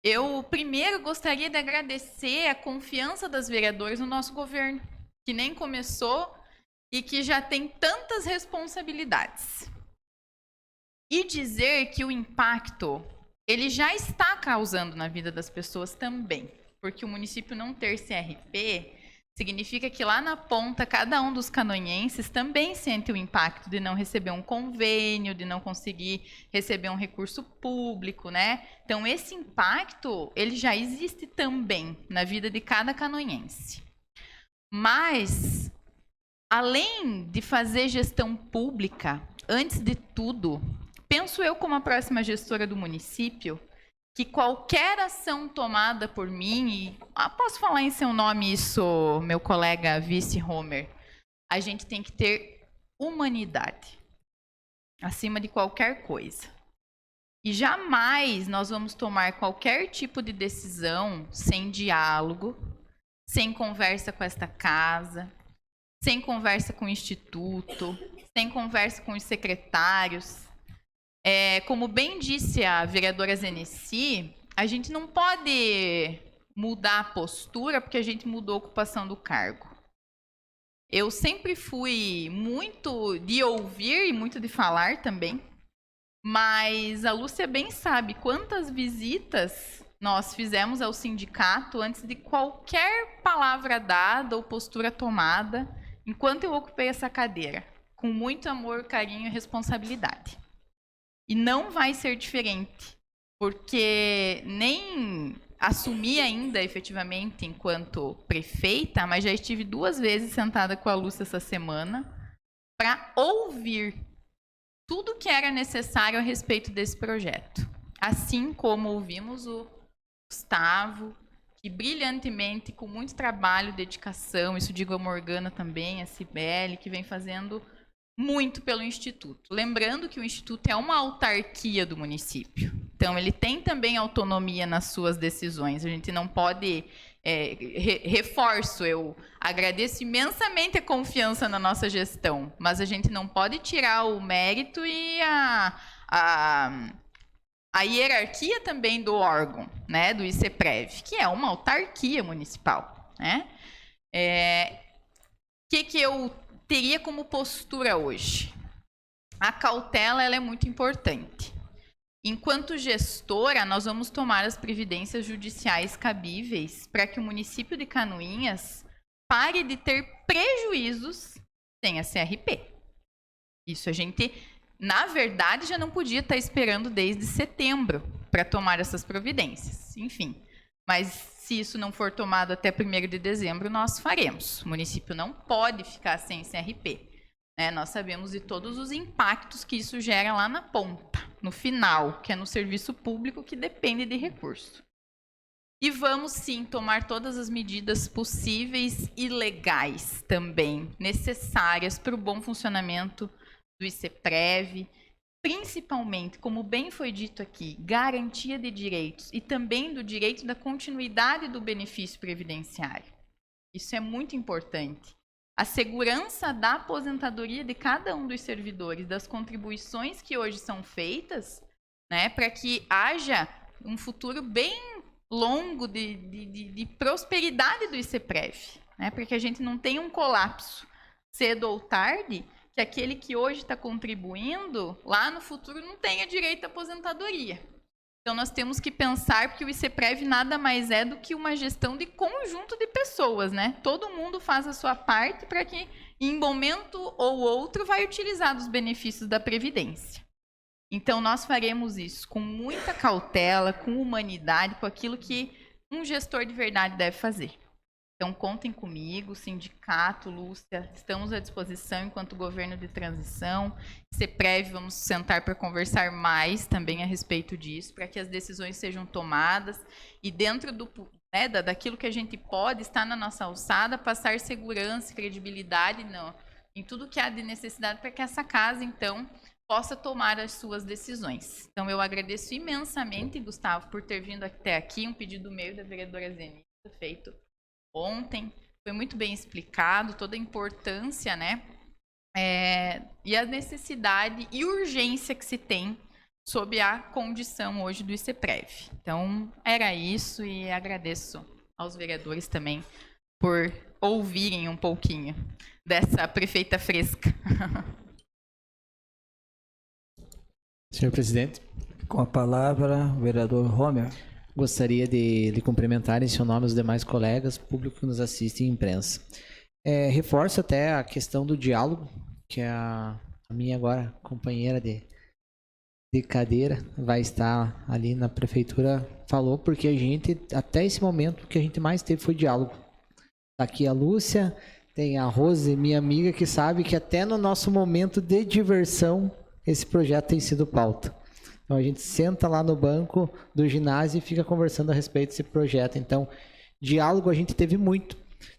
Eu, primeiro, gostaria de agradecer a confiança das vereadoras no nosso governo, que nem começou e que já tem tantas responsabilidades. E dizer que o impacto, ele já está causando na vida das pessoas também. Porque o município não ter CRP significa que lá na ponta, cada um dos canoinhenses também sente o impacto de não receber um convênio, de não conseguir receber um recurso público, né? Então, esse impacto, ele já existe também na vida de cada canoinhense. Mas, além de fazer gestão pública, antes de tudo, penso eu como a próxima gestora do município, que qualquer ação tomada por mim, e posso falar em seu nome isso, meu colega vice Homer, a gente tem que ter humanidade, acima de qualquer coisa. E jamais nós vamos tomar qualquer tipo de decisão sem diálogo, sem conversa com esta casa, sem conversa com o instituto, sem conversa com os secretários. Como bem disse a vereadora Zenici, a gente não pode mudar a postura porque a gente mudou a ocupação do cargo. Eu sempre fui muito de ouvir e muito de falar também, Mas a Lúcia bem sabe quantas visitas nós fizemos ao sindicato antes de qualquer palavra dada ou postura tomada, enquanto eu ocupei essa cadeira, com muito amor, carinho e responsabilidade. E não vai ser diferente, porque nem assumi ainda efetivamente enquanto prefeita, mas já estive 2 vezes sentada com a Lúcia essa semana para ouvir tudo que era necessário a respeito desse projeto. Assim como ouvimos o Gustavo, que brilhantemente, com muito trabalho, dedicação, isso digo a Morgana também, a Cibele, que vem fazendo muito pelo Instituto. Lembrando que o Instituto é uma autarquia do município. Então, ele tem também autonomia nas suas decisões. A gente não pode... reforço, eu agradeço imensamente a confiança na nossa gestão, mas a gente não pode tirar o mérito e a hierarquia também do órgão, né, do ICEPREV, que é uma autarquia municipal, né? Que eu teria como postura hoje? A cautela, ela é muito importante. Enquanto gestora, nós vamos tomar as providências judiciais cabíveis para que o município de Canoinhas pare de ter prejuízos sem a CRP. Isso a gente, na verdade, já não podia estar esperando desde setembro para tomar essas providências. Enfim, mas se isso não for tomado até 1º de dezembro, nós faremos. O município não pode ficar sem CRP. Nós sabemos de todos os impactos que isso gera lá na ponta, no final, que é no serviço público que depende de recurso. E vamos, sim, tomar todas as medidas possíveis e legais também, necessárias para o bom funcionamento do ICEPREV, principalmente, como bem foi dito aqui, garantia de direitos e também do direito da continuidade do benefício previdenciário. Isso é muito importante. A segurança da aposentadoria de cada um dos servidores, das contribuições que hoje são feitas, né, para que haja um futuro bem longo de prosperidade do ICEPREV, né, para que a gente não tenha um colapso cedo ou tarde, que aquele que hoje está contribuindo, lá no futuro não tenha direito à aposentadoria. Então, nós temos que pensar que o ICEPREV nada mais é do que uma gestão de conjunto de pessoas, né? Todo mundo faz a sua parte para que, em momento ou outro, vai utilizar dos benefícios da Previdência. Então, nós faremos isso com muita cautela, com humanidade, com aquilo que um gestor de verdade deve fazer. Então, contem comigo, sindicato, Lúcia, estamos à disposição enquanto governo de transição. CEPREV, vamos sentar para conversar mais também a respeito disso, para que as decisões sejam tomadas e dentro daquilo que a gente pode estar na nossa alçada, passar segurança e credibilidade em tudo que há de necessidade para que essa casa, então, possa tomar as suas decisões. Então, eu agradeço imensamente, Gustavo, por ter vindo até aqui, um pedido meu da vereadora Zenilda, feito ontem, foi muito bem explicado toda a importância, né, e a necessidade e urgência que se tem sob a condição hoje do ICEPREV. Então, era isso e agradeço aos vereadores também por ouvirem um pouquinho dessa prefeita fresca. Senhor presidente. Com a palavra, o vereador Romer. Gostaria de lhe cumprimentar em seu nome os demais colegas, público que nos assiste e imprensa. Reforço até a questão do diálogo, que a minha agora companheira de cadeira vai estar ali na prefeitura, falou, porque a gente, até esse momento, o que a gente mais teve foi diálogo. Tá aqui a Lúcia, tem a Rose, minha amiga, que sabe que até no nosso momento de diversão, esse projeto tem sido pauta. Então, a gente senta lá no banco do ginásio e fica conversando a respeito desse projeto. Então, diálogo a gente teve muito.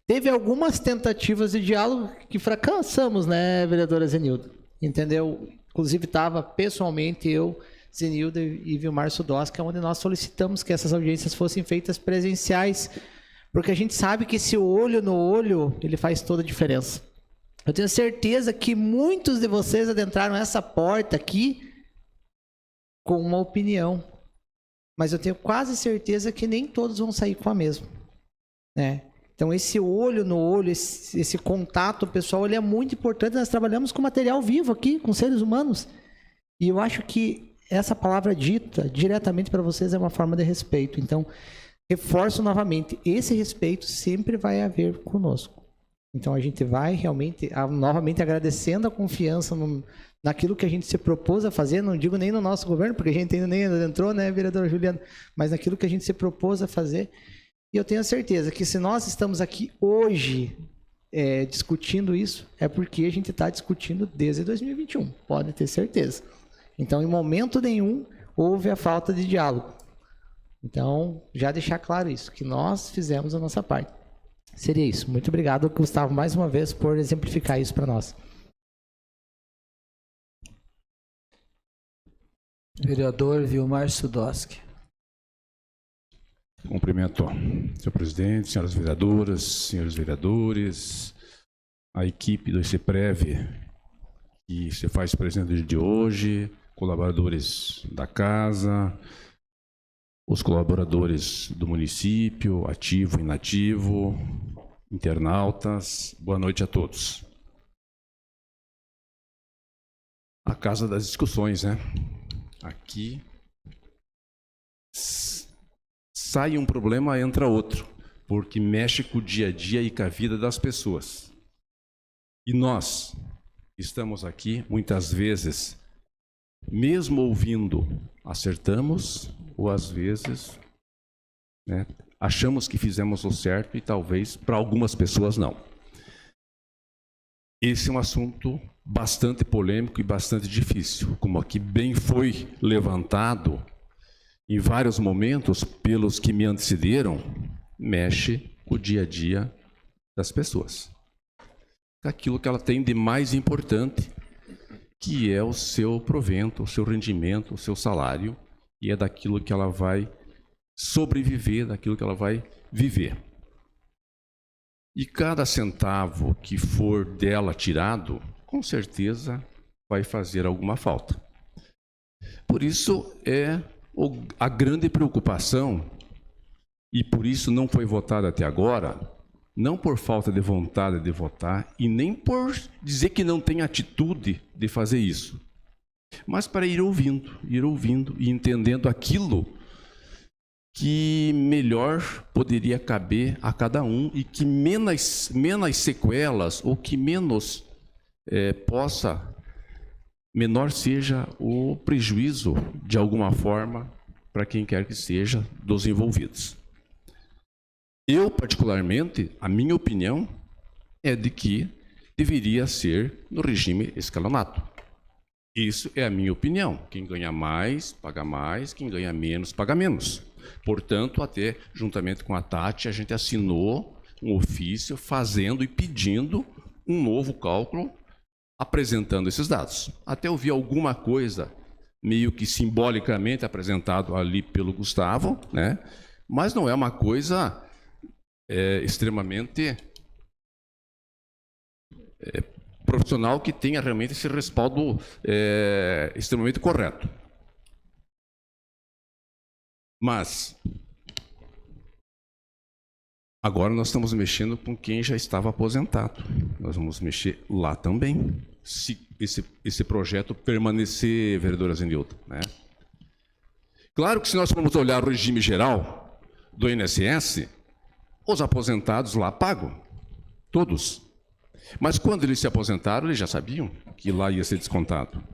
Teve algumas tentativas de diálogo que fracassamos, né, vereadora Zenilda? Entendeu? Inclusive, estava pessoalmente eu, Zenilda e Vilmar Sudosca, onde nós solicitamos que essas audiências fossem feitas presenciais, porque a gente sabe que esse olho no olho, ele faz toda a diferença. Eu tenho certeza que muitos de vocês adentraram essa porta aqui com uma opinião, mas eu tenho quase certeza que nem todos vão sair com a mesma, né? Então esse olho no olho, esse contato pessoal, ele é muito importante. Nós trabalhamos com material vivo aqui, com seres humanos, e eu acho que essa palavra dita diretamente para vocês é uma forma de respeito. Então, reforço novamente, esse respeito sempre vai haver conosco. Então, a gente vai realmente, novamente agradecendo a confiança naquilo que a gente se propôs a fazer, não digo nem no nosso governo, porque a gente ainda nem entrou, né, vereadora Juliana, mas naquilo que a gente se propôs a fazer. E eu tenho a certeza que se nós estamos aqui hoje discutindo isso, é porque a gente está discutindo desde 2021, pode ter certeza. Então, em momento nenhum, houve a falta de diálogo. Então, já deixar claro isso, que nós fizemos a nossa parte. Seria isso. Muito obrigado, Gustavo, mais uma vez, por exemplificar isso para nós. Vereador Vilmar Sudoski. Cumprimento, senhor presidente, senhoras vereadoras, senhores vereadores, a equipe do ICPREV que se faz presente no dia de hoje, colaboradores da casa, os colaboradores do município, ativo e inativo, internautas, boa noite a todos. A casa das discussões, né? Aqui sai um problema, entra outro, porque mexe com o dia a dia e com a vida das pessoas. E nós estamos aqui, muitas vezes, mesmo ouvindo, acertamos, ou às vezes, né, achamos que fizemos o certo e talvez para algumas pessoas não. Esse é um assunto bastante polêmico e bastante difícil, como aqui bem foi levantado em vários momentos pelos que me antecederam, mexe com o dia a dia das pessoas. Aquilo que ela tem de mais importante, que é o seu provento, o seu rendimento, o seu salário, e é daquilo que ela vai sobreviver, daquilo que ela vai viver. E cada centavo que for dela tirado, com certeza vai fazer alguma falta. Por isso é a grande preocupação, e por isso não foi votada até agora, não por falta de vontade de votar e nem por dizer que não tem atitude de fazer isso, mas para ir ouvindo e entendendo aquilo que melhor poderia caber a cada um e que menos sequelas ou que menos menor seja o prejuízo, de alguma forma, para quem quer que seja, dos envolvidos. Eu, particularmente, a minha opinião é de que deveria ser no regime escalonado. Isso é a minha opinião. Quem ganha mais, paga mais, quem ganha menos, paga menos. Portanto, até juntamente com a Tati, a gente assinou um ofício fazendo e pedindo um novo cálculo, apresentando esses dados. Até eu vi alguma coisa meio que simbolicamente apresentado ali pelo Gustavo, né? Mas não é uma coisa extremamente profissional que tenha realmente esse respaldo extremamente correto. Mas agora nós estamos mexendo com quem já estava aposentado. Nós vamos mexer lá também, se esse projeto permanecer, vereadora Zenilda, né? Claro que se nós formos olhar o regime geral do INSS, os aposentados lá pagam, todos. Mas quando eles se aposentaram, eles já sabiam que lá ia ser descontado.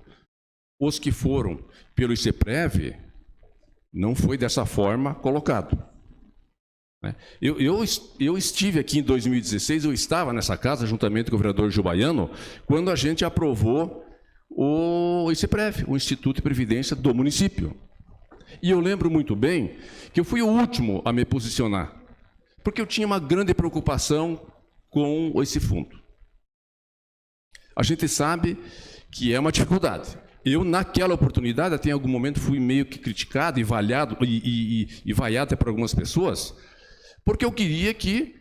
Os que foram pelo ICPREV, não foi dessa forma colocado. Eu estive aqui em 2016, eu estava nessa casa, juntamente com o vereador Gil Baiano, quando a gente aprovou o ICPREV, o Instituto de Previdência do município. E eu lembro muito bem que eu fui o último a me posicionar, porque eu tinha uma grande preocupação com esse fundo. A gente sabe que é uma dificuldade. Eu, naquela oportunidade, até em algum momento, fui meio que criticado e vaiado até por algumas pessoas, porque eu queria que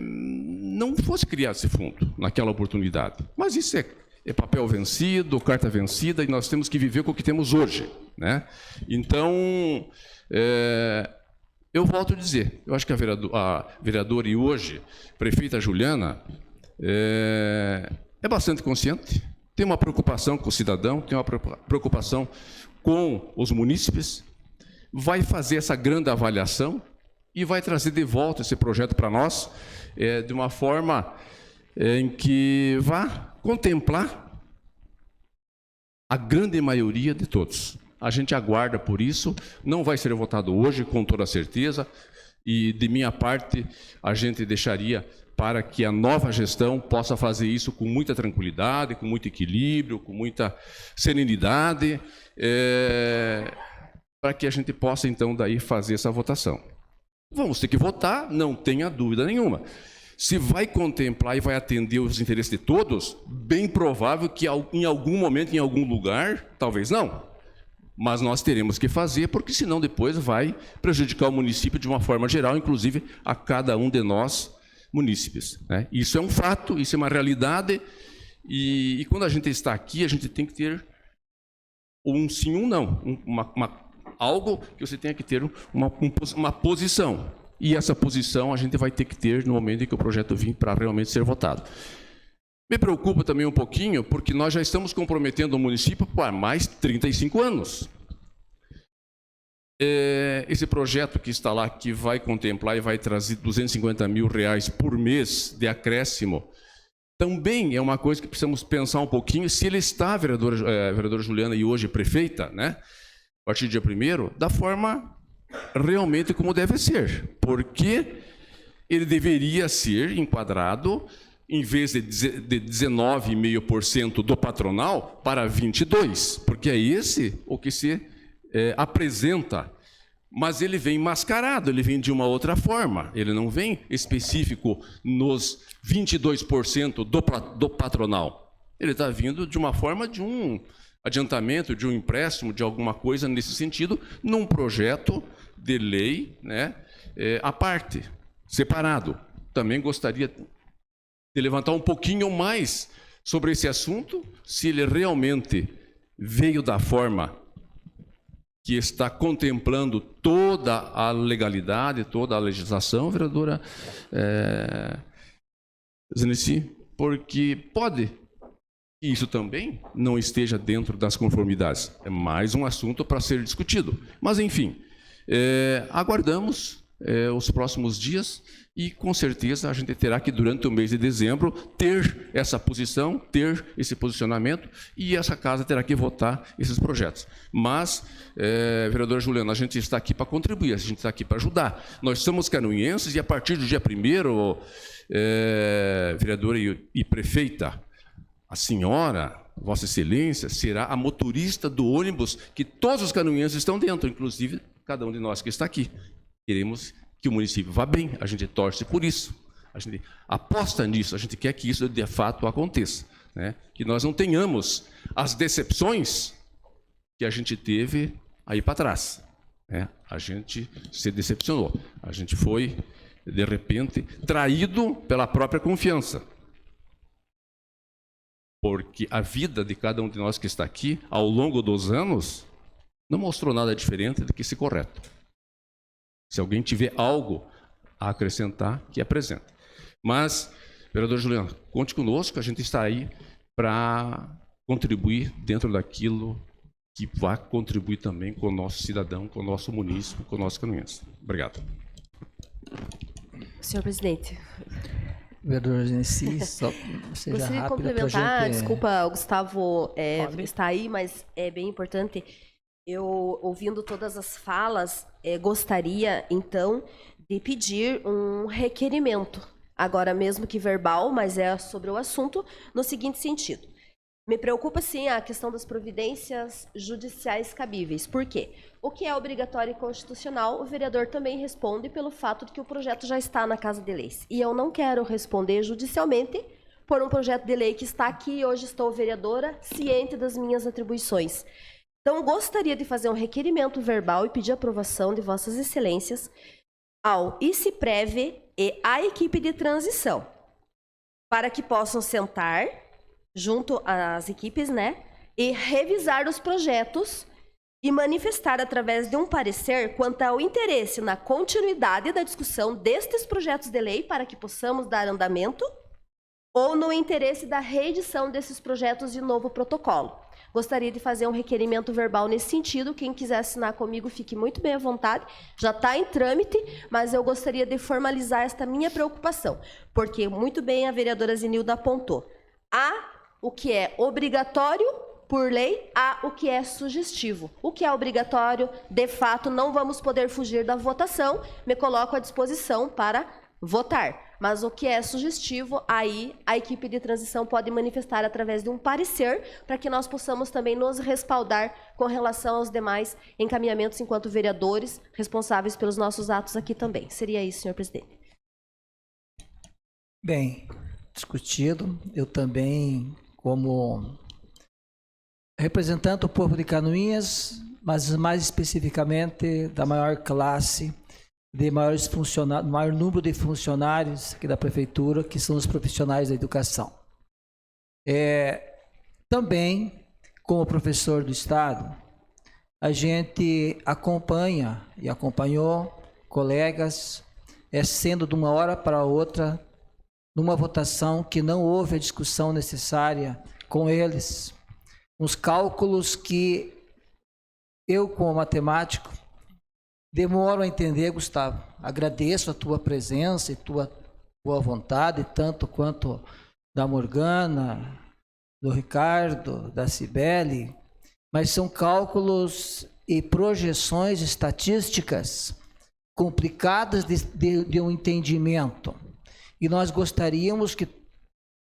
não fosse criado esse fundo naquela oportunidade. Mas isso é papel vencido, carta vencida, e nós temos que viver com o que temos hoje, né? Então, eu volto a dizer, eu acho que a vereadora e hoje, prefeita Juliana, é bastante consciente, tem uma preocupação com o cidadão, tem uma preocupação com os munícipes, vai fazer essa grande avaliação e vai trazer de volta esse projeto para nós, de uma forma em que vá contemplar a grande maioria de todos. A gente aguarda por isso, não vai ser votado hoje, com toda certeza, e de minha parte, a gente deixaria para que a nova gestão possa fazer isso com muita tranquilidade, com muito equilíbrio, com muita serenidade, para que a gente possa, então, daí fazer essa votação. Vamos ter que votar, não tenha dúvida nenhuma. Se vai contemplar e vai atender os interesses de todos, bem provável que em algum momento, em algum lugar, talvez não. Mas nós teremos que fazer, porque senão depois vai prejudicar o município de uma forma geral, inclusive a cada um de nós, munícipes, né? Isso é um fato, isso é uma realidade, e quando a gente está aqui, a gente tem que ter um sim, um não, algo que você tenha que ter uma posição. E essa posição a gente vai ter que ter no momento em que o projeto vir para realmente ser votado. Me preocupa também um pouquinho, porque nós já estamos comprometendo o município por mais 35 anos. Esse projeto que está lá, que vai contemplar e vai trazer R$250 mil por mês de acréscimo, também é uma coisa que precisamos pensar um pouquinho, se ele está, vereadora Juliana, e hoje prefeita, né, a partir do dia 1º, da forma realmente como deve ser, porque ele deveria ser enquadrado, em vez de 19,5% do patronal, para 22%, porque é esse o que se apresenta. Mas ele vem mascarado, ele vem de uma outra forma, ele não vem específico nos 22% do patronal. Ele está vindo de uma forma de um adiantamento, de um empréstimo, de alguma coisa nesse sentido, num projeto de lei, né, à parte, separado. Também gostaria de levantar um pouquinho mais sobre esse assunto, se ele realmente veio da forma que está contemplando toda a legalidade, toda a legislação, vereadora Zenici, porque pode que isso também não esteja dentro das conformidades. É mais um assunto para ser discutido. Mas, enfim, aguardamos os próximos dias e, com certeza, a gente terá que, durante o mês de dezembro, ter essa posição, ter esse posicionamento, e essa casa terá que votar esses projetos. Mas, vereadora Juliana, a gente está aqui para contribuir, a gente está aqui para ajudar. Nós somos canoinhenses e, a partir do dia 1º, vereadora e prefeita, a senhora, Vossa Excelência, será a motorista do ônibus que todos os canoinhenses estão dentro, inclusive cada um de nós que está aqui. Queremos que o município vá bem, a gente torce por isso, a gente aposta nisso, a gente quer que isso de fato aconteça, né? Que nós não tenhamos as decepções que a gente teve aí para trás, né? A gente se decepcionou, a gente foi, de repente, traído pela própria confiança. Porque a vida de cada um de nós que está aqui, ao longo dos anos, não mostrou nada diferente do que esse correto. Se alguém tiver algo a acrescentar, que apresente. Mas, vereador Juliano, conte conosco, a gente está aí para contribuir dentro daquilo que vai contribuir também com o nosso cidadão, com o nosso munícipe, com o nosso canoense. Obrigado. Senhor presidente. Vereador Genesi, só seja gostaria de rápido. complementar, desculpa, o Gustavo está aí, mas é bem importante. Eu, ouvindo todas as falas, gostaria, então, de pedir um requerimento, agora mesmo que verbal, mas é sobre o assunto, no seguinte sentido. Me preocupa, sim, a questão das providências judiciais cabíveis. Por quê? O que é obrigatório e constitucional, o vereador também responde pelo fato de que o projeto já está na Casa de Leis. E eu não quero responder judicialmente por um projeto de lei que está aqui e hoje estou vereadora, ciente das minhas atribuições. Então, gostaria de fazer um requerimento verbal e pedir aprovação de Vossas Excelências ao ICIPREV e à equipe de transição, para que possam sentar junto às equipes, né, e revisar os projetos e manifestar através de um parecer quanto ao interesse na continuidade da discussão destes projetos de lei para que possamos dar andamento ou no interesse da reedição desses projetos de novo protocolo. gostaria de fazer um requerimento verbal nesse sentido. Quem quiser assinar comigo, fique muito bem à vontade. Já está em trâmite, mas eu gostaria de formalizar esta minha preocupação, porque muito bem a vereadora Zenilda apontou. Há o que é obrigatório por lei, há o que é sugestivo. O que é obrigatório, de fato, não vamos poder fugir da votação. Me coloco à disposição para votar. Mas o que é sugestivo, aí a equipe de transição pode manifestar através de um parecer, para que nós possamos também nos respaldar com relação aos demais encaminhamentos enquanto vereadores responsáveis pelos nossos atos aqui também. Seria isso, senhor presidente. Bem, discutido. Eu também, como representante do povo de Canoinhas, mas mais especificamente da maior classe, de maior número de funcionários aqui da prefeitura, que são os profissionais da educação. Também, como professor do Estado, a gente acompanha e acompanhou colegas, sendo de uma hora para outra, numa votação que não houve a discussão necessária com eles, uns cálculos que eu, como matemático, demoro a entender, Gustavo. Agradeço a tua presença e tua boa vontade, tanto quanto da Morgana, do Ricardo, da Cibele, mas são cálculos e projeções estatísticas complicadas de um entendimento. E nós gostaríamos que,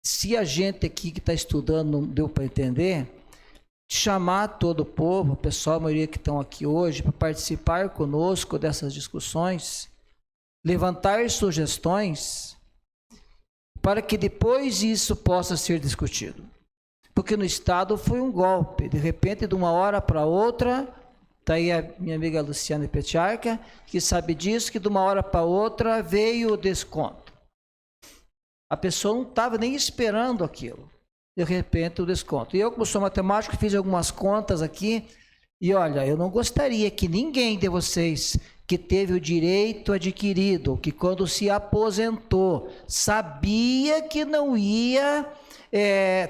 se a gente aqui que está estudando não deu para entender, chamar todo o povo, o pessoal, a maioria que estão aqui hoje, para participar conosco dessas discussões, levantar sugestões, para que depois isso possa ser discutido. Porque no Estado foi um golpe, de repente, de uma hora para outra, está aí a minha amiga Luciana Petiarca, que sabe disso, que de uma hora para outra veio o desconto. A pessoa não estava nem esperando aquilo. De repente o desconto. E eu, como sou matemático, fiz algumas contas aqui, e olha, eu não gostaria que ninguém de vocês que teve o direito adquirido, que quando se aposentou, sabia que não ia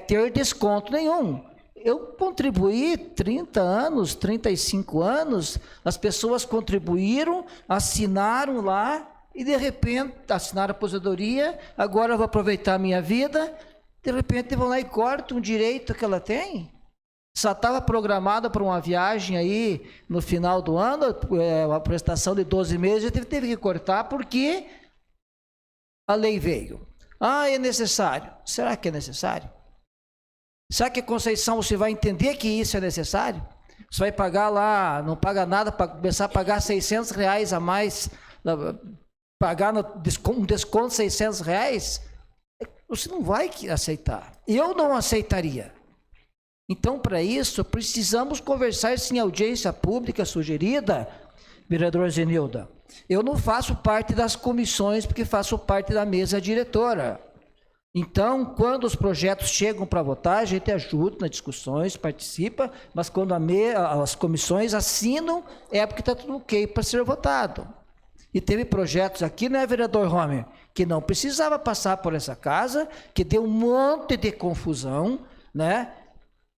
ter desconto nenhum. Eu contribuí 30 anos, 35 anos, as pessoas contribuíram, assinaram lá, e de repente assinaram a aposentadoria, agora eu vou aproveitar a minha vida. De repente vão lá e cortam um direito que ela tem. Só estava programada para uma viagem aí no final do ano, uma prestação de 12 meses, teve que cortar porque a lei veio. Ah, é necessário. Será que é necessário? Será que, Conceição, você vai entender que isso é necessário? Você vai pagar lá, não paga nada, para começar a pagar R$600 a mais, pagar um desconto de R$600? Você não vai aceitar. Eu não aceitaria. Então, para isso, precisamos conversar em audiência pública sugerida, vereadora Zenilda. Eu não faço parte das comissões, porque faço parte da mesa diretora. Então, quando os projetos chegam para votar, a gente ajuda nas discussões, participa, mas quando as comissões assinam, é porque está tudo ok para ser votado. E teve projetos aqui, né, vereador Romer, que não precisava passar por essa casa, que deu um monte de confusão, né?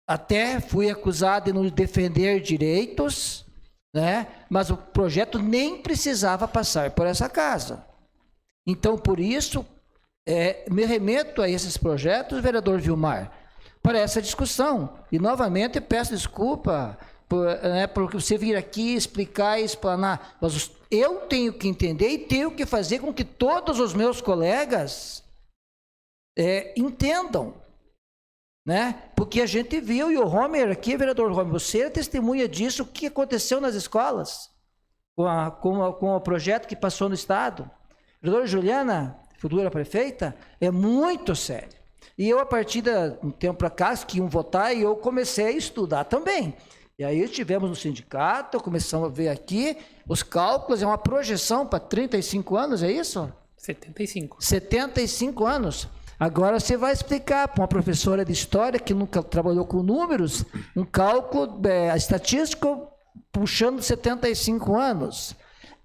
Até fui acusado de não defender direitos, né? Mas o projeto nem precisava passar por essa casa. Então, por isso, me remeto a esses projetos, vereador Vilmar, para essa discussão. E, novamente, peço desculpa por você vir aqui explicar e explanar, mas eu tenho que entender e tenho que fazer com que todos os meus colegas entendam, né? Porque a gente viu, e o Romer aqui, vereador Romer, você é testemunha disso, o que aconteceu nas escolas, com o projeto que passou no Estado. Vereadora Juliana, futura prefeita, é muito sério. E eu, a partir de um tempo para cá, que iam votar, e eu comecei a estudar também. E aí tivemos no sindicato, começamos a ver aqui, os cálculos, é uma projeção para 35 anos, é isso? 75. 75 anos. Agora você vai explicar para uma professora de história que nunca trabalhou com números, um cálculo estatístico puxando 75 anos.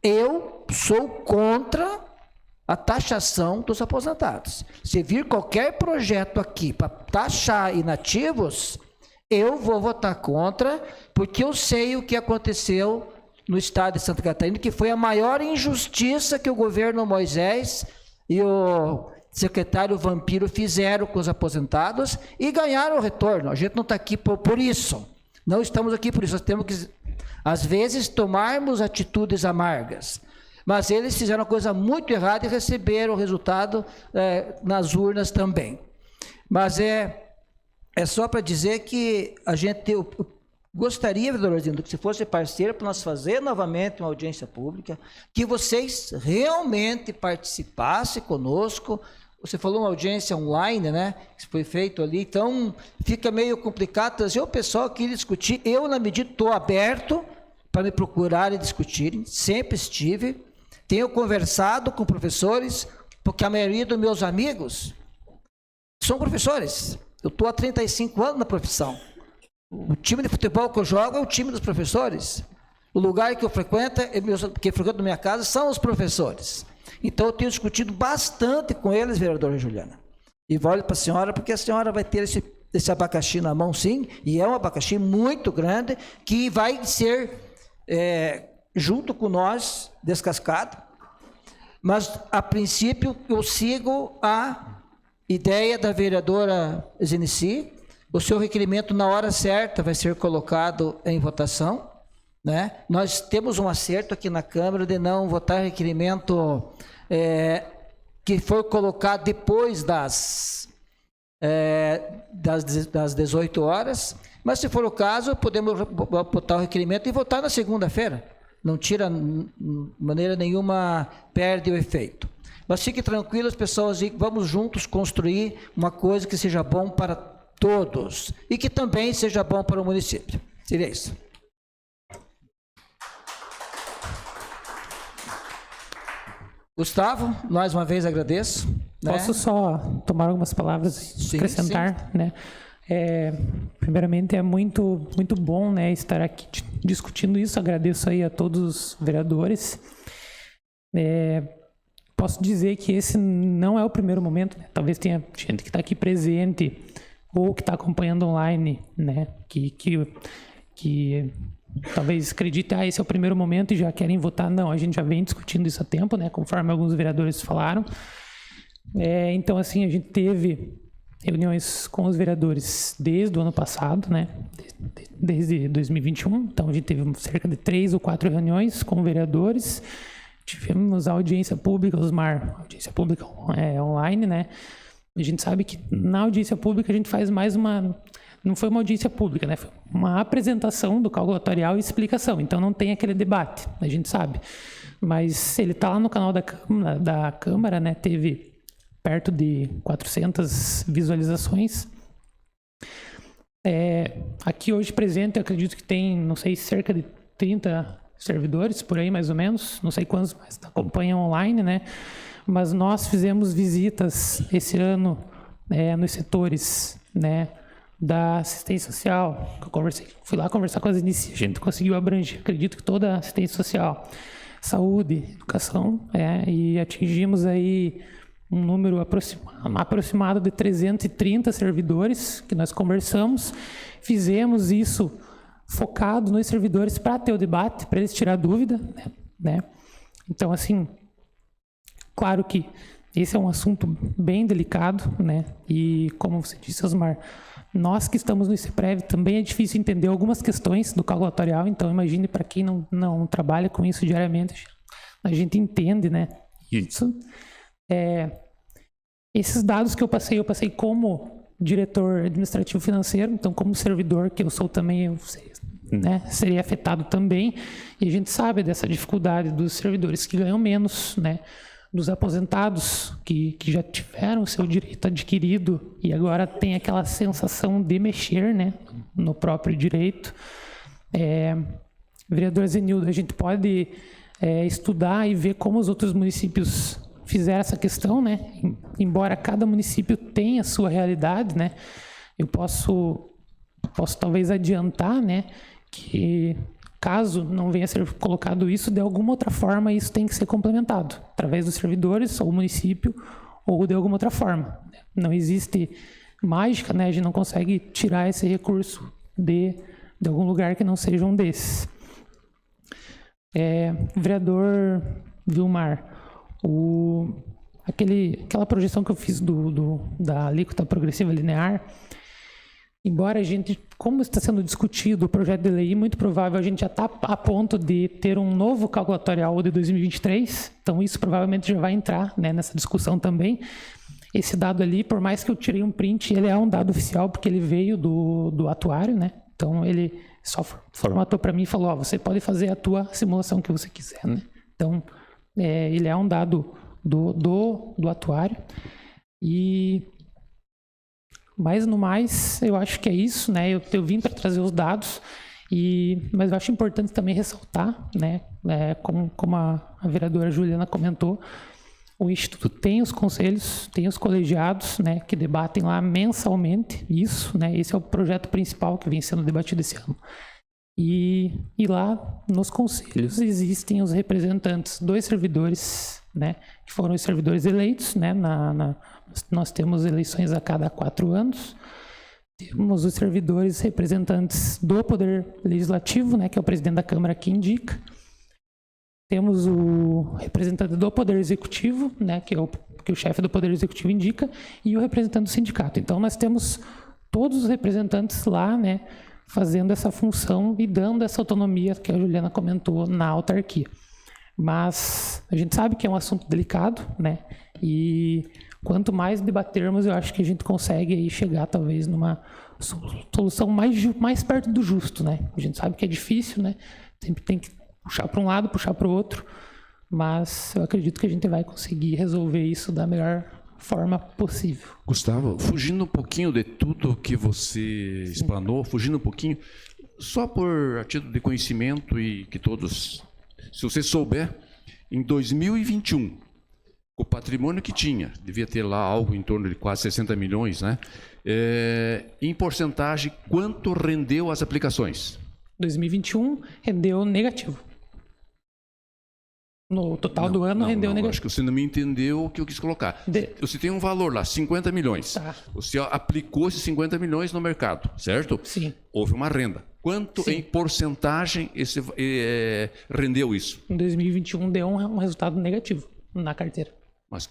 Eu sou contra a taxação dos aposentados. Se vir qualquer projeto aqui para taxar inativos, eu vou votar contra, porque eu sei o que aconteceu no estado de Santa Catarina, que foi a maior injustiça que o governo Moisés e o secretário Vampiro fizeram com os aposentados e ganharam o retorno. A gente não está aqui por isso. Não estamos aqui por isso. Nós temos que, às vezes, tomarmos atitudes amargas. Mas eles fizeram uma coisa muito errada e receberam o resultado nas urnas também. Mas é só para dizer que a gente... Eu gostaria, vereador Arlindo, que se fosse parceiro para nós fazer novamente uma audiência pública, que vocês realmente participassem conosco. Você falou uma audiência online, né? Que foi feito ali, então fica meio complicado trazer o pessoal que discutir. Eu, na medida, estou aberto para me procurar e discutirem, sempre estive. Tenho conversado com professores, porque a maioria dos meus amigos são professores. Eu estou há 35 anos na profissão. O time de futebol que eu jogo é o time dos professores. O lugar que eu frequento, que eu frequento na minha casa, são os professores. Então, eu tenho discutido bastante com eles, vereadora Juliana. E olho para a senhora, porque a senhora vai ter esse abacaxi na mão, sim, e é um abacaxi muito grande, que vai ser, junto com nós, descascado. Mas, a princípio, eu sigo a ideia da vereadora Zenici. O seu requerimento, na hora certa, vai ser colocado em votação, né? Nós temos um acerto aqui na Câmara de não votar requerimento que for colocado depois das 18 horas, mas se for o caso, podemos botar o requerimento e votar na segunda-feira. Não tira, de maneira nenhuma, perde o efeito. Mas fiquem tranquilos, pessoas, e vamos juntos construir uma coisa que seja bom para todos e que também seja bom para o município. Seria isso. Gustavo, mais uma vez agradeço. Posso só tomar algumas palavras e acrescentar, né? Primeiramente, é muito bom, né, estar aqui discutindo isso. Agradeço aí a todos os vereadores. Posso dizer que esse não é o primeiro momento, né? Talvez tenha gente que está aqui presente ou que está acompanhando online, né, que talvez acredite, esse é o primeiro momento e já querem votar. Não, a gente já vem discutindo isso há tempo, né, conforme alguns vereadores falaram. Então, assim, a gente teve reuniões com os vereadores desde o ano passado, né, desde 2021. Então, a gente teve cerca de 3 ou 4 reuniões com vereadores. Tivemos a audiência pública, Osmar, audiência pública online, né. A gente sabe que na audiência pública a gente faz mais não foi uma audiência pública, né? Foi uma apresentação do cálculo atuarial e explicação. Então não tem aquele debate, a gente sabe. Mas ele está lá no canal da Câmara, né? Teve perto de 400 visualizações. Aqui hoje presente, eu acredito que tem, não sei, cerca de 30 servidores, por aí mais ou menos. Não sei quantos mais acompanham online, né? Mas nós fizemos visitas esse ano nos setores, né, da assistência social. Fui lá conversar com as iniciativas, a gente conseguiu abranger, acredito que toda a assistência social, saúde, educação, e atingimos aí um número aproximado de 330 servidores que nós conversamos. Fizemos isso focado nos servidores para ter o debate, para eles tirar dúvida, né? Então, assim, claro que esse é um assunto bem delicado, né? E como você disse, Osmar, nós que estamos no ICEPREV também é difícil entender algumas questões do cálculo atuarial. Então, imagine para quem não trabalha com isso diariamente, a gente entende, né? Isso. Esses dados que eu passei como diretor administrativo financeiro, então como servidor que eu sou também, né, seria afetado também. E a gente sabe dessa dificuldade dos servidores que ganham menos, né? Dos aposentados que já tiveram seu direito adquirido e agora tem aquela sensação de mexer, né, no próprio direito. Vereador Zenildo, a gente pode estudar e ver como os outros municípios fizeram essa questão, né? Embora cada município tenha a sua realidade, né? Eu posso talvez adiantar, né, que caso não venha a ser colocado isso, de alguma outra forma isso tem que ser complementado, através dos servidores, ou município, ou de alguma outra forma. Não existe mágica, né? A gente não consegue tirar esse recurso de algum lugar que não seja um desses. Vereador Vilmar, aquela projeção que eu fiz da alíquota progressiva linear, embora a gente, como está sendo discutido o projeto de lei, muito provável a gente já está a ponto de ter um novo calculatorial de 2023, então isso provavelmente já vai entrar, né, nessa discussão também. Esse dado ali, por mais que eu tirei um print, ele é um dado oficial porque ele veio do atuário, né? Então ele só formatou para mim e falou: você pode fazer a tua simulação que você quiser, né? Então ele é um dado do atuário. Mas no mais, eu acho que é isso, né? Eu vim para trazer os dados, mas eu acho importante também ressaltar, né? Como a vereadora Juliana comentou, o Instituto tem os conselhos, tem os colegiados, né, que debatem lá mensalmente isso, né? Esse é o projeto principal que vem sendo debatido esse ano. E lá nos conselhos existem os representantes dos servidores, né, que foram os servidores eleitos, né? Nós temos eleições a cada 4 anos. Temos os servidores representantes do Poder Legislativo, né, que é o presidente da Câmara que indica. Temos o representante do Poder Executivo, né, que o chefe do Poder Executivo indica, e o representante do sindicato. Então, nós temos todos os representantes lá, né, fazendo essa função e dando essa autonomia que a Juliana comentou na autarquia. Mas a gente sabe que é um assunto delicado, né, e quanto mais debatermos, eu acho que a gente consegue aí chegar, talvez, numa solução mais perto do justo, né. A gente sabe que é difícil, né, sempre tem que puxar para um lado, puxar para o outro, mas eu acredito que a gente vai conseguir resolver isso da melhor forma possível. Gustavo, fugindo um pouquinho de tudo que você explanou, fugindo um pouquinho, só por a título de conhecimento e que todos, se você souber, em 2021, o patrimônio que tinha, devia ter lá algo em torno de quase 60 milhões, né? Em porcentagem, quanto rendeu as aplicações? 2021 rendeu negativo. No total do ano rendeu negativo. Acho que você não me entendeu o que eu quis colocar. Você tem um valor lá, 50 milhões. Tá. Você aplicou esses 50 milhões no mercado, certo? Sim. Houve uma renda. Quanto em porcentagem rendeu isso? Em 2021 deu um resultado negativo na carteira. Mas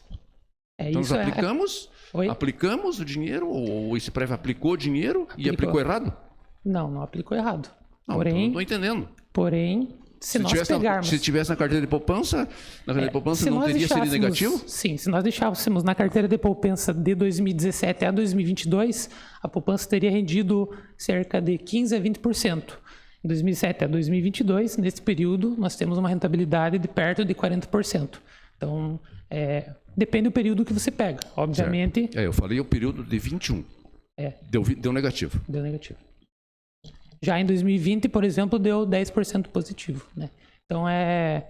então nós aplicamos o dinheiro, ou esse prévio aplicou o dinheiro e aplicou errado? Não aplicou errado. Não, porém, então não estou entendendo. Porém, se tivesse na carteira de poupança, não teria sido negativo? Sim, se nós deixássemos na carteira de poupança de 2017 a 2022, a poupança teria rendido cerca de 15% a 20%. Em 2007 a 2022, nesse período, nós temos uma rentabilidade de perto de 40%. Então, depende do período que você pega, obviamente. Eu falei o período de 21. Deu negativo. Deu negativo. Já em 2020, por exemplo, deu 10% positivo, né? Então, é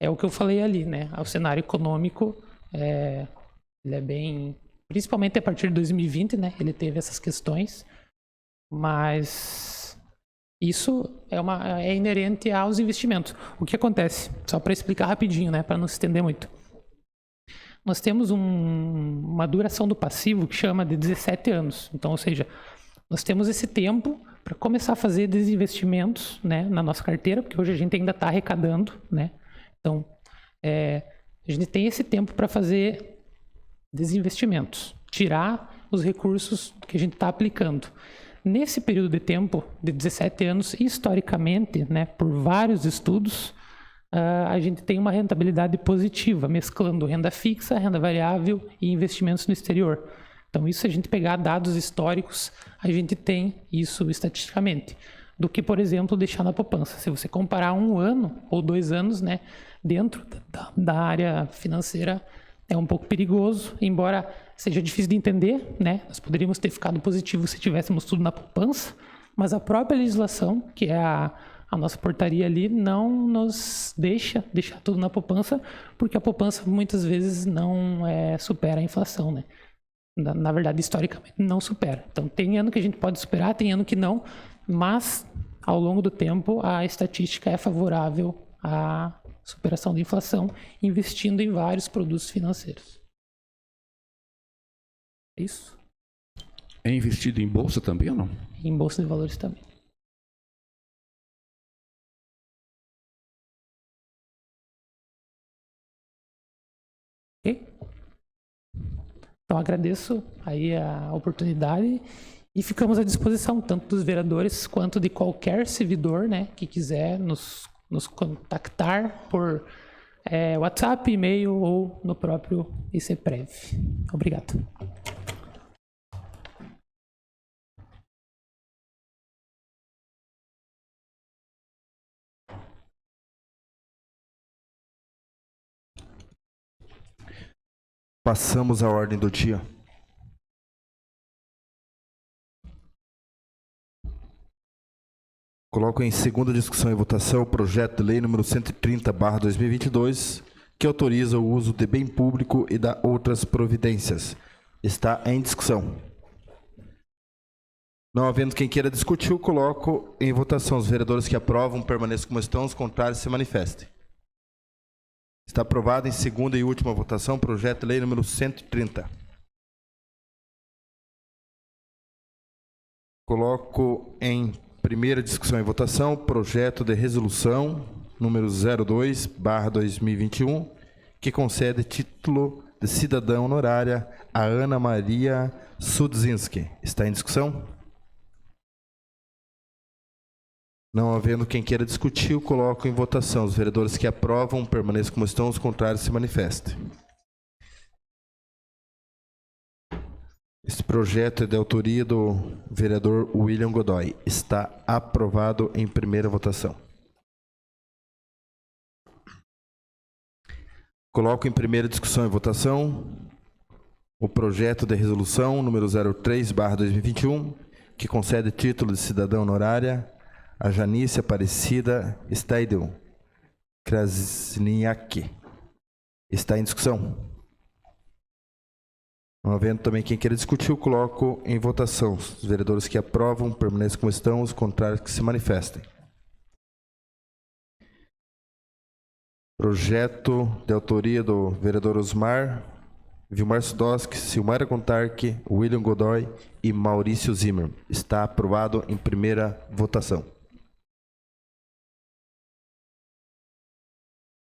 o que eu falei ali, né? O cenário econômico, ele é bem... Principalmente a partir de 2020, né? Ele teve essas questões, mas isso é inerente aos investimentos. O que acontece? Só para explicar rapidinho, né? Para não se estender muito. Nós temos uma duração do passivo que chama de 17 anos. Então, ou seja, nós temos esse tempo para começar a fazer desinvestimentos, né, na nossa carteira, porque hoje a gente ainda está arrecadando, né? Então, a gente tem esse tempo para fazer desinvestimentos, tirar os recursos que a gente está aplicando. Nesse período de tempo, de 17 anos, historicamente, né, por vários estudos, a gente tem uma rentabilidade positiva, mesclando renda fixa, renda variável e investimentos no exterior. Então, isso, se a gente pegar dados históricos, a gente tem isso estatisticamente. Do que, por exemplo, deixar na poupança. Se você comparar 1 ano ou 2 anos, né, dentro da área financeira, é um pouco perigoso, embora seja difícil de entender, né? Nós poderíamos ter ficado positivo se tivéssemos tudo na poupança, mas a própria legislação, que é a nossa portaria ali, não nos deixar tudo na poupança, porque a poupança muitas vezes não supera a inflação, né? Na verdade, historicamente, não supera. Então, tem ano que a gente pode superar, tem ano que não, mas, ao longo do tempo, a estatística é favorável à superação da inflação, investindo em vários produtos financeiros. É isso? É investido em bolsa também ou não? Em bolsa de valores também. Ok? Então agradeço aí a oportunidade e ficamos à disposição tanto dos vereadores quanto de qualquer servidor, né, que quiser nos contactar por WhatsApp, e-mail ou no próprio ICPrev. Obrigado. Passamos à ordem do dia. Coloco em segunda discussão e votação o projeto de lei número 130/2022, que autoriza o uso de bem público e dá outras providências. Está em discussão. Não havendo quem queira discutir, eu coloco em votação. Os vereadores que aprovam permaneçam como estão, os contrários se manifestem. Está aprovado em segunda e última votação o projeto de lei número 130. Coloco em primeira discussão e votação o projeto de resolução número 02/2021, que concede título de cidadã honorária a Ana Maria Sudzinski. Está em discussão? Não havendo quem queira discutir, eu coloco em votação. Os vereadores que aprovam permaneçam como estão, os contrários se manifestem. Este projeto é de autoria do vereador William Godoy. Está aprovado em primeira votação. Coloco em primeira discussão e votação o projeto de resolução número 03/2021, que concede título de cidadã honorária a Janice Aparecida Staidel Krasniak. Está em discussão. Não havendo também quem queira discutir, eu coloco em votação. Os vereadores que aprovam permaneçam como estão, os contrários que se manifestem. Projeto de autoria do vereador Osmar, Vilmar Sudoski, Silmara Contarque, William Godoy e Maurício Zimmer. Está aprovado em primeira votação.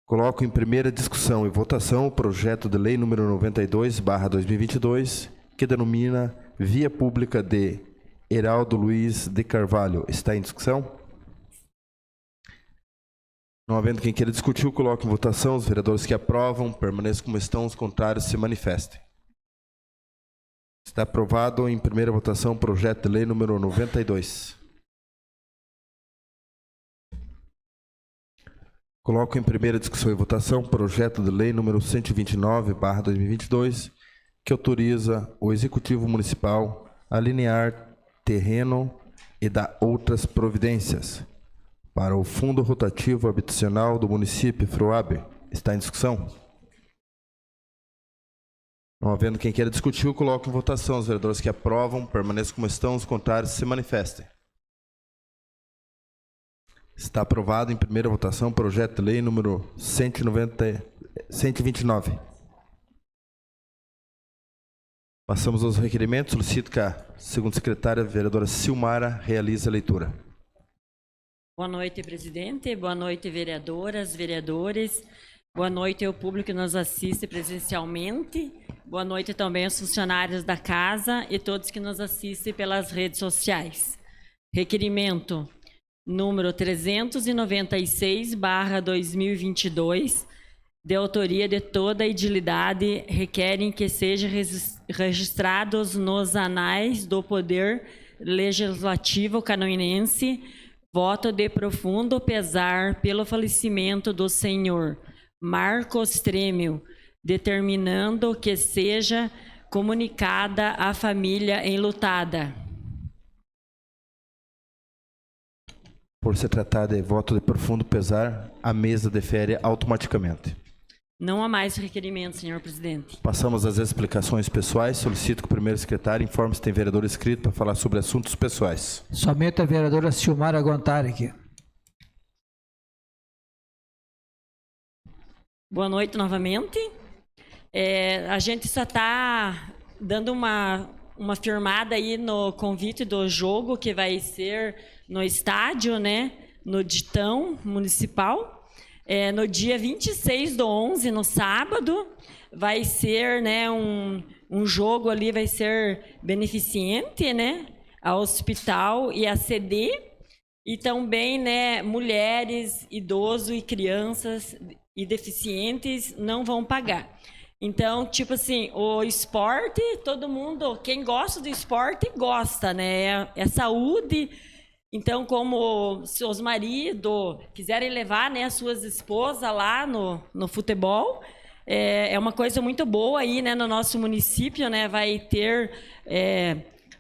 Coloco em primeira discussão e votação o projeto de lei número 92/2022, que denomina Via Pública de Heraldo Luiz de Carvalho. Está em discussão? Não havendo quem queira discutir, eu coloco em votação. Os vereadores que aprovam permaneçam como estão, os contrários se manifestem. Está aprovado em primeira votação o projeto de lei número 92. Coloco em primeira discussão e votação o projeto de lei número 129/2022, que autoriza o Executivo Municipal a alinear terreno e dar outras providências para o Fundo Rotativo Habitacional do município, FROAB. Está em discussão? Não havendo quem queira discutir, eu coloco em votação. Os vereadores que aprovam permaneçam como estão, os contrários se manifestem. Está aprovado em primeira votação o projeto de lei número 129. Passamos aos requerimentos. Solicito que a segunda secretária, a vereadora Silmara, realize a leitura. Boa noite, presidente. Boa noite, vereadoras, vereadores. Boa noite ao público que nos assiste presencialmente. Boa noite também aos funcionários da casa e todos que nos assistem pelas redes sociais. Requerimento número 396/2022, de autoria de toda a edilidade, requerem que sejam registrados nos anais do Poder Legislativo canoinense voto de profundo pesar pelo falecimento do senhor Marcos Trêmio, determinando que seja comunicada à família enlutada. Por se tratar de voto de profundo pesar, a mesa defere automaticamente. Não há mais requerimento, senhor presidente. Passamos às explicações pessoais. Solicito que o primeiro secretário informe se tem vereador inscrito para falar sobre assuntos pessoais. Somente a vereadora Silmara Gontari. Boa noite novamente. A gente só está dando uma uma firmada aí no convite do jogo que vai ser no estádio, né, no Ditão Municipal. No dia 26/11, no sábado, vai ser, né, um jogo ali, vai ser beneficente, né, ao hospital e à CD, e também, né, mulheres, idosos e crianças e deficientes não vão pagar. Então, tipo assim, o esporte, todo mundo, quem gosta do esporte, gosta, né? É saúde. Então, como seus maridos quiserem levar, né, as suas esposas lá no futebol, é uma coisa muito boa aí, né, no nosso município, né? Vai ter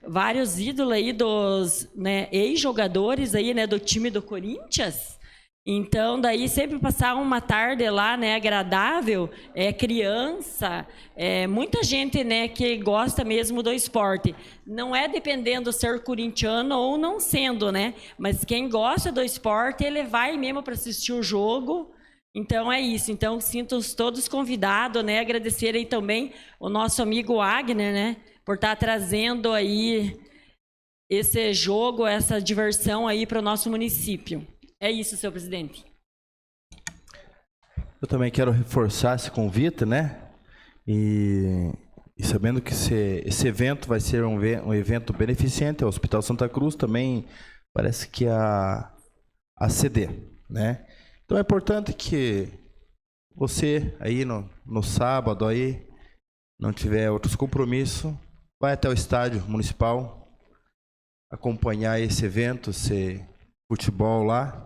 vários ídolos aí dos, né, ex-jogadores aí, né, do time do Corinthians. Então, daí sempre passar uma tarde lá, né, agradável, criança, muita gente, né, que gosta mesmo do esporte. Não é dependendo ser corintiano ou não sendo, né, mas quem gosta do esporte, ele vai mesmo para assistir o jogo. Então, é isso. Então, sinto todos convidados, né, agradecer aí também o nosso amigo Wagner, né, por estar trazendo aí esse jogo, essa diversão aí para o nosso município. É isso, senhor presidente. Eu também quero reforçar esse convite, né? E sabendo que esse evento vai ser um evento beneficente ao Hospital Santa Cruz, também parece que a CD, né? Então é importante que você aí no sábado aí não tiver outros compromissos, vai até o estádio municipal acompanhar esse evento, esse futebol lá,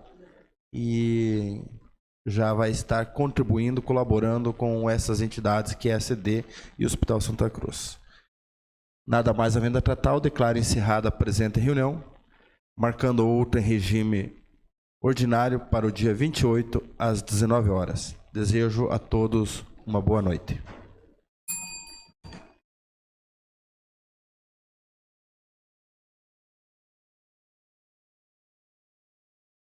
e já vai estar contribuindo, colaborando com essas entidades que é a CD e o Hospital Santa Cruz. Nada mais havendo a tratar, declaro encerrada a presente reunião, marcando outra em regime ordinário para o dia 28, às 19 horas. Desejo a todos uma boa noite.